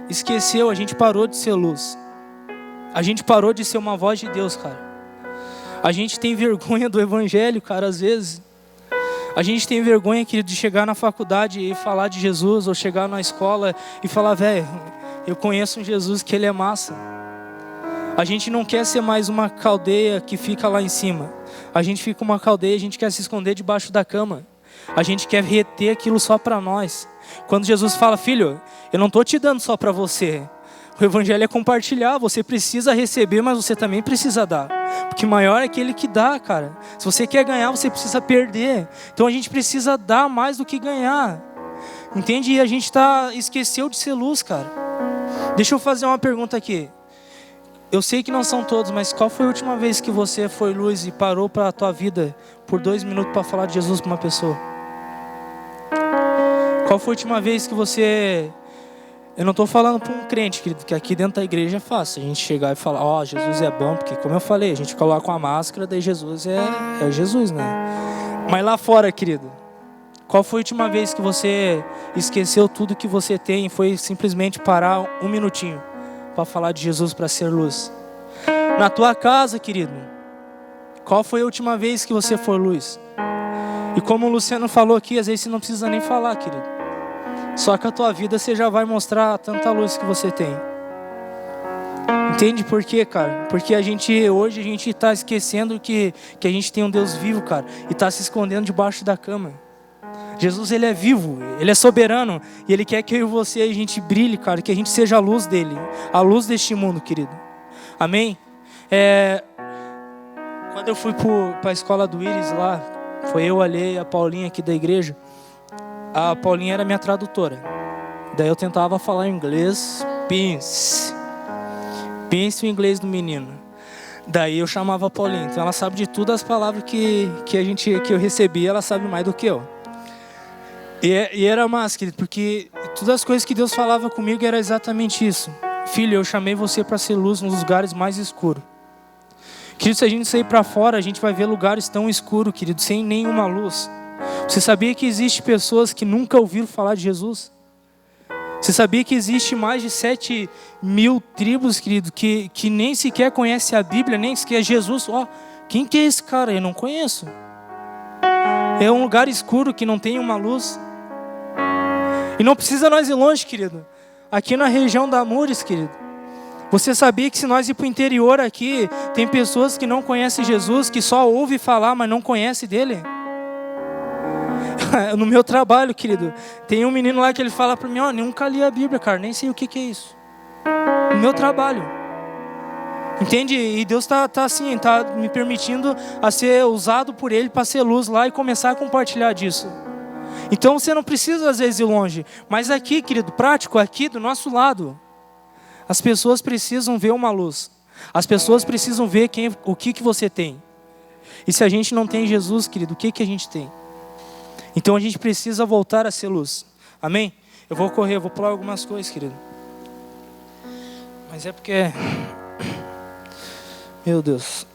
esqueceu, a gente parou de ser luz. A gente parou de ser uma voz de Deus, cara. A gente tem vergonha do evangelho, cara, às vezes. A gente tem vergonha, querido, de chegar na faculdade e falar de Jesus, ou chegar na escola e falar, velho, eu conheço um Jesus que ele é massa. A gente não quer ser mais uma caldeia que fica lá em cima. A gente fica uma caldeia, a gente quer se esconder debaixo da cama. A gente quer reter aquilo só para nós. Quando Jesus fala, filho, eu não estou te dando só para você. O evangelho é compartilhar, você precisa receber, mas você também precisa dar. Porque maior é aquele que dá, cara. Se você quer ganhar, você precisa perder. Então a gente precisa dar mais do que ganhar. Entende? E a gente esqueceu de ser luz, cara. Deixa eu fazer uma pergunta aqui. Eu sei que não são todos, mas qual foi a última vez que você foi luz e parou para a tua vida por 2 minutos para falar de Jesus para uma pessoa? Qual foi a última vez que você... Eu não estou falando para um crente, querido, que aqui dentro da igreja é fácil a gente chegar e falar, ó, Jesus é bom, porque como eu falei, a gente coloca uma máscara, daí Jesus é Jesus, né? Mas lá fora, querido, qual foi a última vez que você esqueceu tudo que você tem e foi simplesmente parar 1 minutinho para falar de Jesus, para ser luz? Na tua casa, querido, qual foi a última vez que você foi luz? E como o Luciano falou aqui, às vezes você não precisa nem falar, querido. Só que a tua vida você já vai mostrar tanta luz que você tem. Entende por quê, cara? Porque hoje a gente está esquecendo que a gente tem um Deus vivo, cara. E está se escondendo debaixo da cama. Jesus, ele é vivo, ele é soberano. E ele quer que eu e você, a gente brilhe, cara. Que a gente seja a luz dele. A luz deste mundo, querido. Amém? Quando eu fui para a escola do Iris lá, foi eu, a Lê e a Paulinha aqui da igreja. A Paulinha era minha tradutora. Daí eu tentava falar inglês. Pense o inglês do menino. Daí eu chamava a Paulinha. Então ela sabe de todas as palavras que eu recebi. Ela sabe mais do que eu. E era massa, querido, porque todas as coisas que Deus falava comigo era exatamente isso. Filho, eu chamei você para ser luz nos lugares mais escuros. Querido, se a gente sair para fora, a gente vai ver lugares tão escuros, querido, sem nenhuma luz. Você sabia que existe pessoas que nunca ouviram falar de Jesus? Você sabia que existe mais de 7.000 tribos, querido, que nem sequer conhecem a Bíblia, nem sequer Jesus? Quem que é esse cara? Eu não conheço. É um lugar escuro que não tem uma luz. E não precisa nós ir longe, querido. Aqui na região da Amures, querido. Você sabia que se nós ir para o interior aqui, tem pessoas que não conhecem Jesus, que só ouvem falar, mas não conhecem dele? No meu trabalho, querido, tem um menino lá que ele fala para mim, nunca li a Bíblia, cara, nem sei o que é isso. No meu trabalho. Entende? E Deus está me permitindo a ser usado por Ele para ser luz lá e começar a compartilhar disso. Então você não precisa às vezes ir longe. Mas aqui, querido, prático, aqui do nosso lado, as pessoas precisam ver uma luz. As pessoas precisam ver o que você tem. E se a gente não tem Jesus, querido, o que a gente tem? Então a gente precisa voltar a ser luz. Amém? Eu vou correr, eu vou pular algumas coisas, querido. Mas é porque... Meu Deus.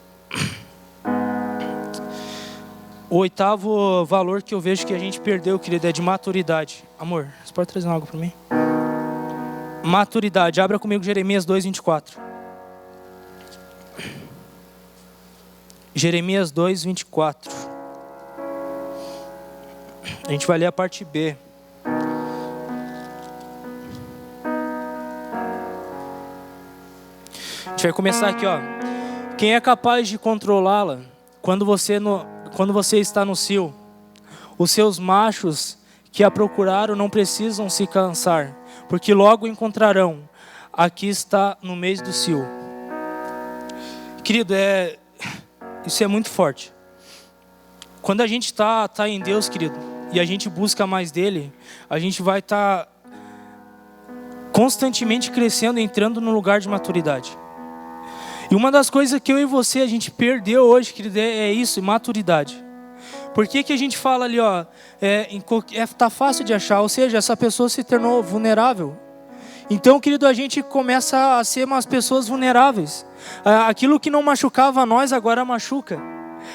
O 8º valor que eu vejo que a gente perdeu, querido, é de maturidade. Amor, você pode trazer algo para mim? Maturidade. Abra comigo Jeremias 2:24. Jeremias 2:24. A gente vai ler a parte B. A gente vai começar aqui, ó. Quem é capaz de controlá-la quando você está no cio? Os seus machos que a procuraram não precisam se cansar, porque logo encontrarão. Aqui está no mês do cio. Querido, isso é muito forte. Quando a gente está em Deus, querido, e a gente busca mais dele, a gente vai estar constantemente crescendo, entrando no lugar de maturidade. E uma das coisas que eu e você, a gente perdeu hoje, querido, é isso, maturidade. Por que que a gente fala ali, ó, tá fácil de achar, ou seja, essa pessoa se tornou vulnerável. Então, querido, a gente começa a ser umas pessoas vulneráveis. Aquilo que não machucava nós, agora machuca.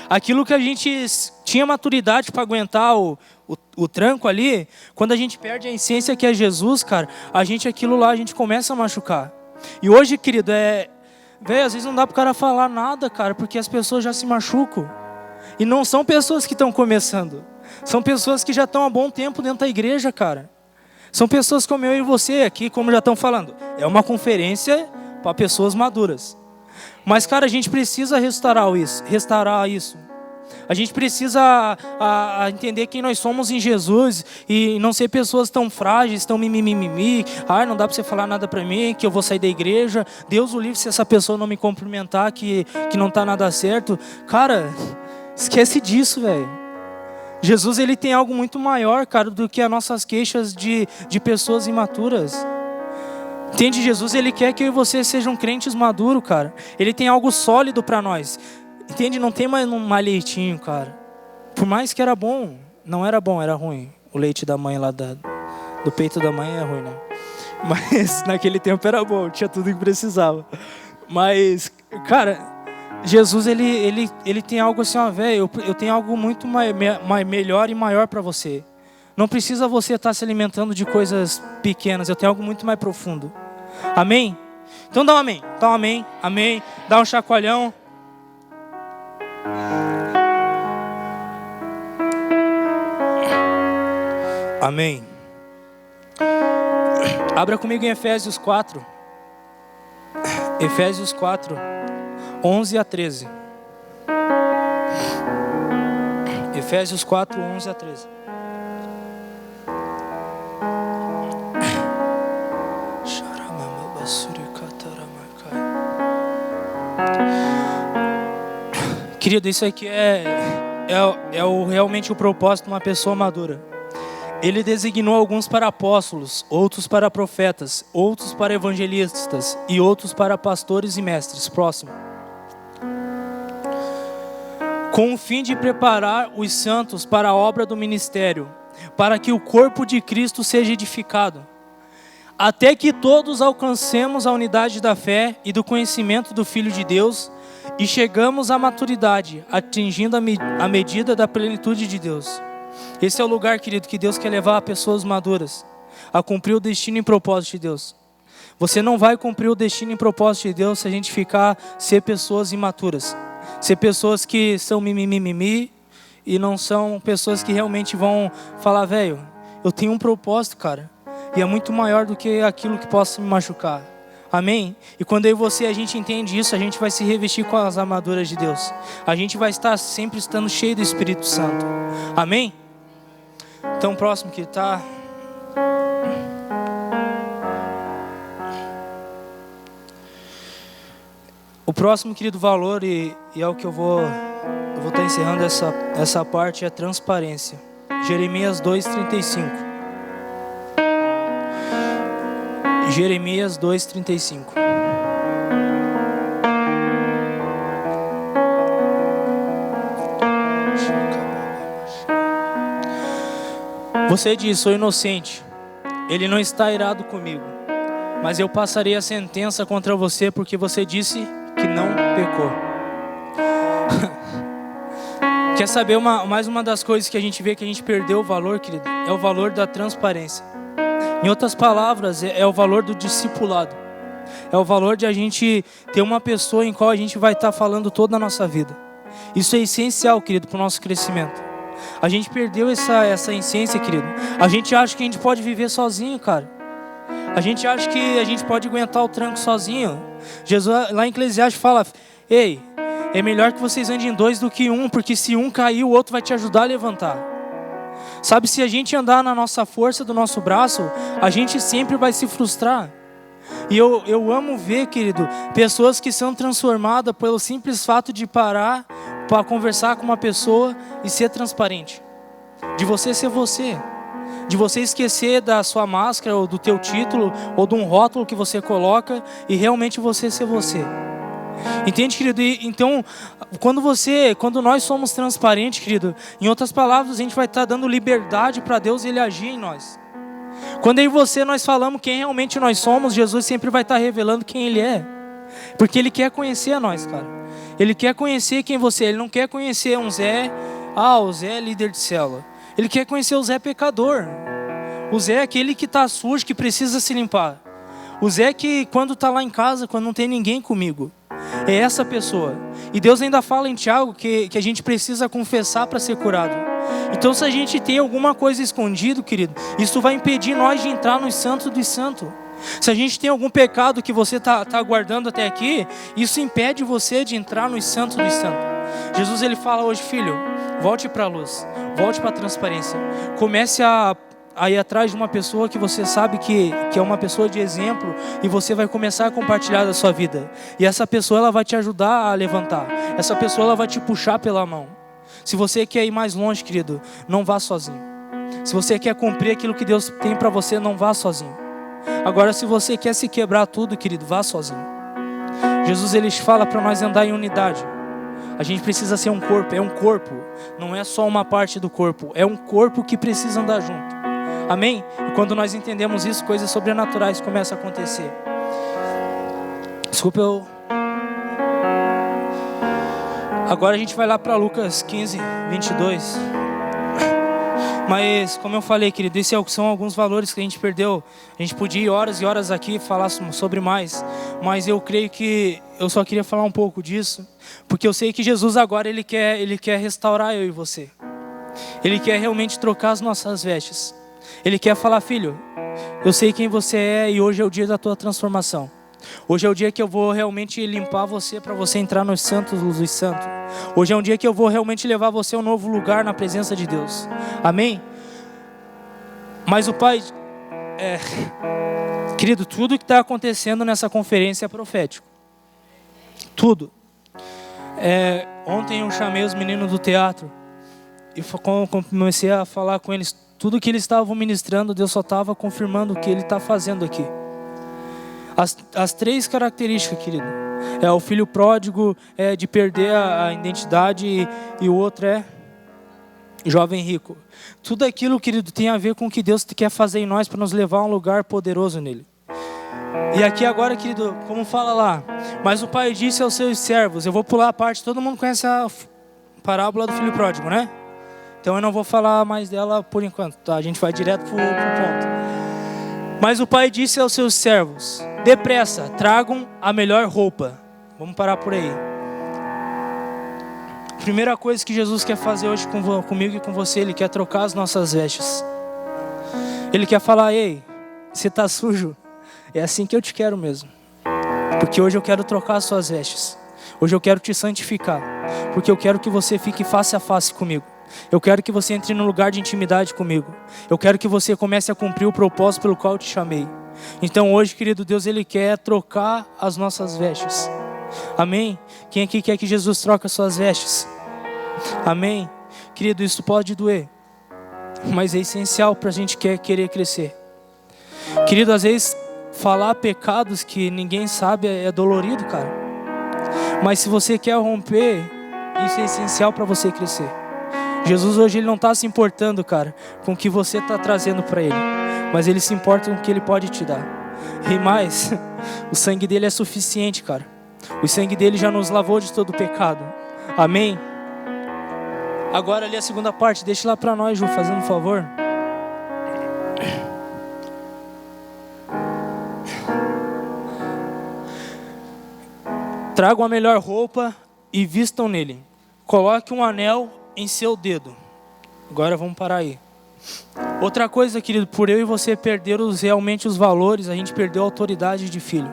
Aquilo que a gente tinha maturidade para aguentar o tranco ali, quando a gente perde a essência que é Jesus, cara, aquilo lá, a gente começa a machucar. E hoje, querido, às vezes não dá pro cara falar nada, cara, porque as pessoas já se machucam. E não são pessoas que estão começando. São pessoas que já estão há bom tempo dentro da igreja, cara. São pessoas como eu e você aqui, como já estão falando. É uma conferência para pessoas maduras. Mas, cara, a gente precisa restaurar isso. A gente precisa entender quem nós somos em Jesus e não ser pessoas tão frágeis, tão mimimi. Não dá para você falar nada para mim, que eu vou sair da igreja. Deus o livre se essa pessoa não me cumprimentar, que não tá nada certo. Cara, esquece disso, velho. Jesus, ele tem algo muito maior, cara, do que as nossas queixas de pessoas imaturas. Entende? Jesus, ele quer que eu e você sejam crentes maduros, cara. Ele tem algo sólido para nós. Entende? Não tem mais um leitinho, cara. Por mais que era bom, não era bom, era ruim. O leite da mãe lá do peito da mãe é ruim, né? Mas naquele tempo era bom, tinha tudo que precisava. Mas, cara, Jesus, ele tem algo assim, ó, velho, eu tenho algo muito melhor e maior para você. Não precisa você estar se alimentando de coisas pequenas, eu tenho algo muito mais profundo. Amém? Então dá um amém, amém. Dá um chacoalhão. Amém. Abra comigo em Efésios 4. Efésios 4. 11 a 13. Efésios 4, 11 a 13. Querido, isso aqui realmente o propósito de uma pessoa madura. Ele designou alguns para apóstolos, outros para profetas, outros para evangelistas e outros para pastores e mestres. Próximo. Com o fim de preparar os santos para a obra do ministério, para que o corpo de Cristo seja edificado, até que todos alcancemos a unidade da fé e do conhecimento do Filho de Deus e chegamos à maturidade, atingindo a medida da plenitude de Deus. Esse é o lugar, querido, que Deus quer levar pessoas maduras a cumprir o destino e propósito de Deus. Você não vai cumprir o destino e propósito de Deus se a gente ser pessoas imaturas. Ser pessoas que são mimimi e não são pessoas que realmente vão falar, velho, eu tenho um propósito, cara, e é muito maior do que aquilo que possa me machucar. Amém? E quando eu e você, a gente entende isso, a gente vai se revestir com as armaduras de Deus. A gente vai estar sempre estando cheio do Espírito Santo. Amém? Então, próximo que tá... O próximo, querido, valor, e é o que eu vou estar encerrando essa parte, é a transparência. Jeremias 2:35. Jeremias 2:35. Você diz, sou inocente, ele não está irado comigo, mas eu passarei a sentença contra você porque você disse que não pecou. Quer saber mais uma das coisas que a gente vê que a gente perdeu o valor, querido? É o valor da transparência. Em outras palavras, é o valor do discipulado. É o valor de a gente ter uma pessoa em qual a gente vai estar falando toda a nossa vida. Isso é essencial, querido, para o nosso crescimento. A gente perdeu essa essência, querido. A gente acha que a gente pode viver sozinho, cara. A gente acha que a gente pode aguentar o tranco sozinho. Jesus lá em Eclesiastes fala, ei, é melhor que vocês andem em dois do que um, porque se um cair, o outro vai te ajudar a levantar. Sabe, se a gente andar na nossa força do nosso braço, a gente sempre vai se frustrar. E eu amo ver, querido, pessoas que são transformadas pelo simples fato de parar para conversar com uma pessoa e ser transparente. De você ser você. de você esquecer da sua máscara, ou do teu título, ou de um rótulo que você coloca, e realmente você ser você. Entende, querido? Então, quando nós somos transparentes, querido, em outras palavras, a gente vai estar dando liberdade para Deus Ele agir em nós. Quando eu e você nós falamos quem realmente nós somos, Jesus sempre vai estar revelando quem Ele é. Porque Ele quer conhecer a nós, cara. Ele quer conhecer quem você é. Ele não quer conhecer um Zé, o Zé é líder de célula. Ele quer conhecer o Zé pecador. O Zé é aquele que está sujo, que precisa se limpar. O Zé que quando está lá em casa, quando não tem ninguém comigo. É essa pessoa. E Deus ainda fala em Tiago que a gente precisa confessar para ser curado. Então se a gente tem alguma coisa escondido, querido, isso vai impedir nós de entrar no santo dos santos. Se a gente tem algum pecado que você está guardando até aqui, isso impede você de entrar no santo dos santos. Jesus ele fala hoje, filho, volte para a luz, volte para a transparência. Comece a ir atrás de uma pessoa que você sabe que é uma pessoa de exemplo, e você vai começar a compartilhar da sua vida. E essa pessoa ela vai te ajudar a levantar. Essa pessoa ela vai te puxar pela mão. Se você quer ir mais longe, querido, não vá sozinho. Se você quer cumprir aquilo que Deus tem para você, não vá sozinho. Agora, se você quer se quebrar tudo, querido, vá sozinho. Jesus ele fala para nós andar em unidade. A gente precisa ser um corpo, é um corpo. Não é só uma parte do corpo, é um corpo que precisa andar junto. Amém? E quando nós entendemos isso, coisas sobrenaturais começam a acontecer. Desculpa eu... Agora a gente vai lá para Lucas 15, 22. Mas, como eu falei, querido, esses são alguns valores que a gente perdeu. A gente podia ir horas e horas aqui e falar sobre mais. Mas eu creio que eu só queria falar um pouco disso. Porque eu sei que Jesus agora, Ele quer restaurar eu e você. Ele quer realmente trocar as nossas vestes. Ele quer falar, filho, eu sei quem você é e hoje é o dia da tua transformação. Hoje é o dia que eu vou realmente limpar você para você entrar nos santos dos santos. Hoje é um dia que eu vou realmente levar você a um novo lugar na presença de Deus. Amém? Mas o Pai... Querido, tudo que está acontecendo nessa conferência é profético. Tudo. Ontem eu chamei os meninos do teatro e comecei a falar com eles. Tudo que eles estavam ministrando, Deus só estava confirmando o que Ele está fazendo aqui. As três características, querido. O filho pródigo, de perder a identidade, e o outro é jovem rico. Tudo aquilo, querido, tem a ver com o que Deus quer fazer em nós para nos levar a um lugar poderoso nele. E aqui agora, querido, como fala lá, mas o pai disse aos seus servos, eu vou pular a parte, todo mundo conhece a parábola do filho pródigo, né? Então eu não vou falar mais dela por enquanto, tá? A gente vai direto pro ponto. Mas o pai disse aos seus servos, depressa, tragam a melhor roupa. Vamos parar por aí. Primeira coisa que Jesus quer fazer hoje comigo e com você, Ele quer trocar as nossas vestes. Ele quer falar, ei, você está sujo? É assim que eu te quero mesmo. Porque hoje eu quero trocar as suas vestes. Hoje eu quero te santificar. Porque eu quero que você fique face a face comigo. Eu quero que você entre num lugar de intimidade comigo. Eu quero que você comece a cumprir o propósito pelo qual eu te chamei. Então hoje, querido Deus, Ele quer trocar as nossas vestes. Amém? Quem aqui quer que Jesus troque as suas vestes? Amém? Querido, isso pode doer, mas é essencial para a gente querer crescer. Querido, às vezes falar pecados que ninguém sabe é dolorido, cara. Mas se você quer romper, isso é essencial para você crescer. Jesus hoje Ele não está se importando, cara, com o que você está trazendo para Ele, mas Ele se importa com o que Ele pode te dar. E mais, o sangue dele é suficiente, cara. O sangue dele já nos lavou de todo o pecado. Amém? Agora ali a segunda parte, deixa lá para nós, Ju, fazendo um favor. Tragam a melhor roupa e vistam nele. Coloque um anel em seu dedo. Agora vamos parar aí. Outra coisa, querido, por eu e você perder realmente os valores, a gente perdeu a autoridade de filho.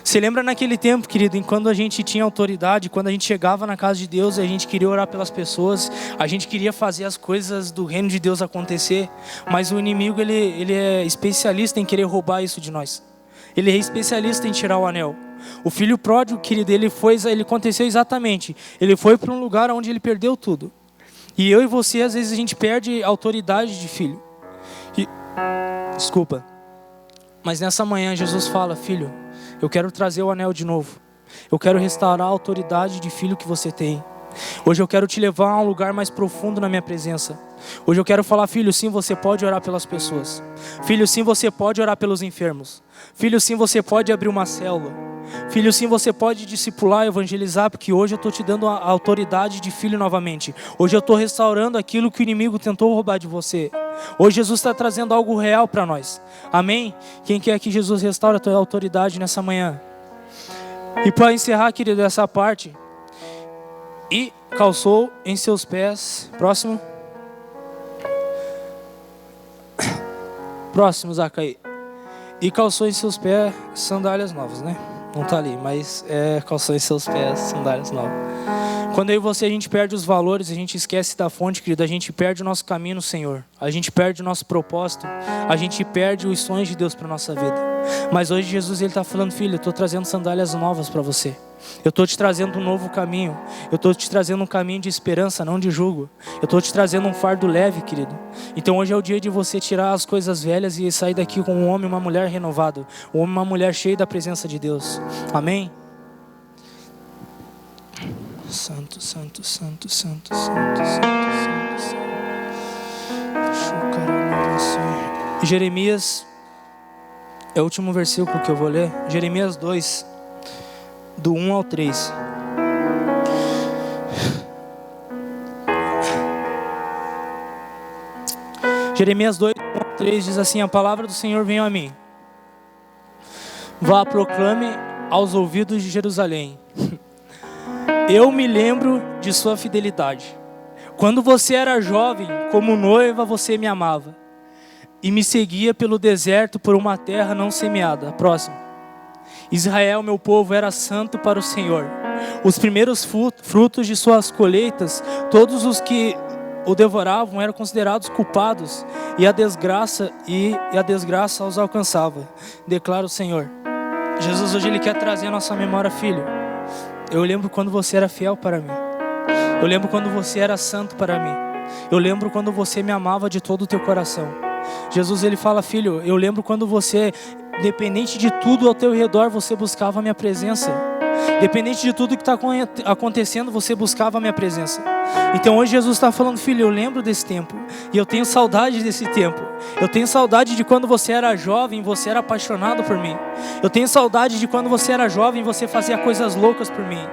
Você lembra naquele tempo, querido, em quando a gente tinha autoridade, quando a gente chegava na casa de Deus, a gente queria orar pelas pessoas, a gente queria fazer as coisas do reino de Deus acontecer, mas o inimigo, ele é especialista em querer roubar isso de nós. Ele é especialista em tirar o anel. O filho pródigo, querido, ele aconteceu exatamente. Ele foi para um lugar onde ele perdeu tudo. E eu e você, às vezes, a gente perde a autoridade de filho. Desculpa. Mas nessa manhã, Jesus fala: filho, eu quero trazer o anel de novo. Eu quero restaurar a autoridade de filho que você tem. Hoje eu quero te levar a um lugar mais profundo na minha presença. Hoje eu quero falar: filho, sim, você pode orar pelas pessoas. Filho, sim, você pode orar pelos enfermos. Filho, sim, você pode abrir uma célula. Filho, sim, você pode discipular, evangelizar, porque hoje eu estou te dando a autoridade de filho novamente. Hoje eu estou restaurando aquilo que o inimigo tentou roubar de você. Hoje Jesus está trazendo algo real para nós. Amém? Quem quer que Jesus restaure a tua autoridade nessa manhã? E para encerrar, querido, essa parte: e calçou em seus pés. Próximo. Próximo, Zacaí. E calçou em seus pés sandálias novas, né? Não tá ali, mas calçou em seus pés sandálias novas. Quando eu e você, a gente perde os valores, a gente esquece da fonte, querido, a gente perde o nosso caminho no Senhor. A gente perde o nosso propósito. A gente perde os sonhos de Deus para nossa vida. Mas hoje Jesus, ele está falando: filho, eu estou trazendo sandálias novas para você. Eu estou te trazendo um novo caminho. Eu estou te trazendo um caminho de esperança, não de jugo. Eu estou te trazendo um fardo leve, querido. Então hoje é o dia de você tirar as coisas velhas e sair daqui com um homem e uma mulher renovado. Um homem e uma mulher cheio da presença de Deus. Amém? Santo, santo, santo, santo, santo, santo, santo, santo. Jeremias, é o último versículo que eu vou ler. Jeremias 2, do 1 ao 3. Jeremias 2, 1 ao 3 diz assim: a palavra do Senhor veio a mim. Vá, proclame aos ouvidos de Jerusalém: eu me lembro de sua fidelidade. Quando você era jovem, como noiva, você me amava e me seguia pelo deserto por uma terra não semeada. Próximo. Israel, meu povo, era santo para o Senhor. Os primeiros frutos de suas colheitas, todos os que o devoravam eram considerados culpados, e a desgraça os alcançava. Declara o Senhor. Jesus hoje ele quer trazer a nossa memória: filho, eu lembro quando você era fiel para mim. Eu lembro quando você era santo para mim. Eu lembro quando você me amava de todo o teu coração. Jesus ele fala: filho, eu lembro quando você, dependente de tudo ao teu redor, você buscava a minha presença. Dependente de tudo que está acontecendo, você buscava a minha presença. Então hoje Jesus está falando: filho, eu lembro desse tempo. E eu tenho saudade desse tempo. Eu tenho saudade de quando você era jovem, você era apaixonado por mim. Eu tenho saudade de quando você era jovem, você fazia coisas loucas por mim.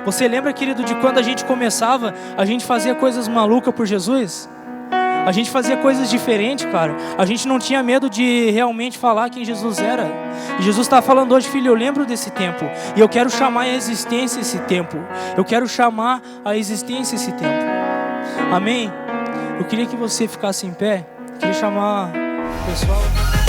Você lembra, querido, de quando a gente começava, a gente fazia coisas malucas por Jesus? A gente fazia coisas diferentes, cara. A gente não tinha medo de realmente falar quem Jesus era. E Jesus está falando hoje: filho, eu lembro desse tempo. E eu quero chamar à existência esse tempo. Eu quero chamar à existência esse tempo. Amém? Eu queria que você ficasse em pé. Eu queria chamar o pessoal.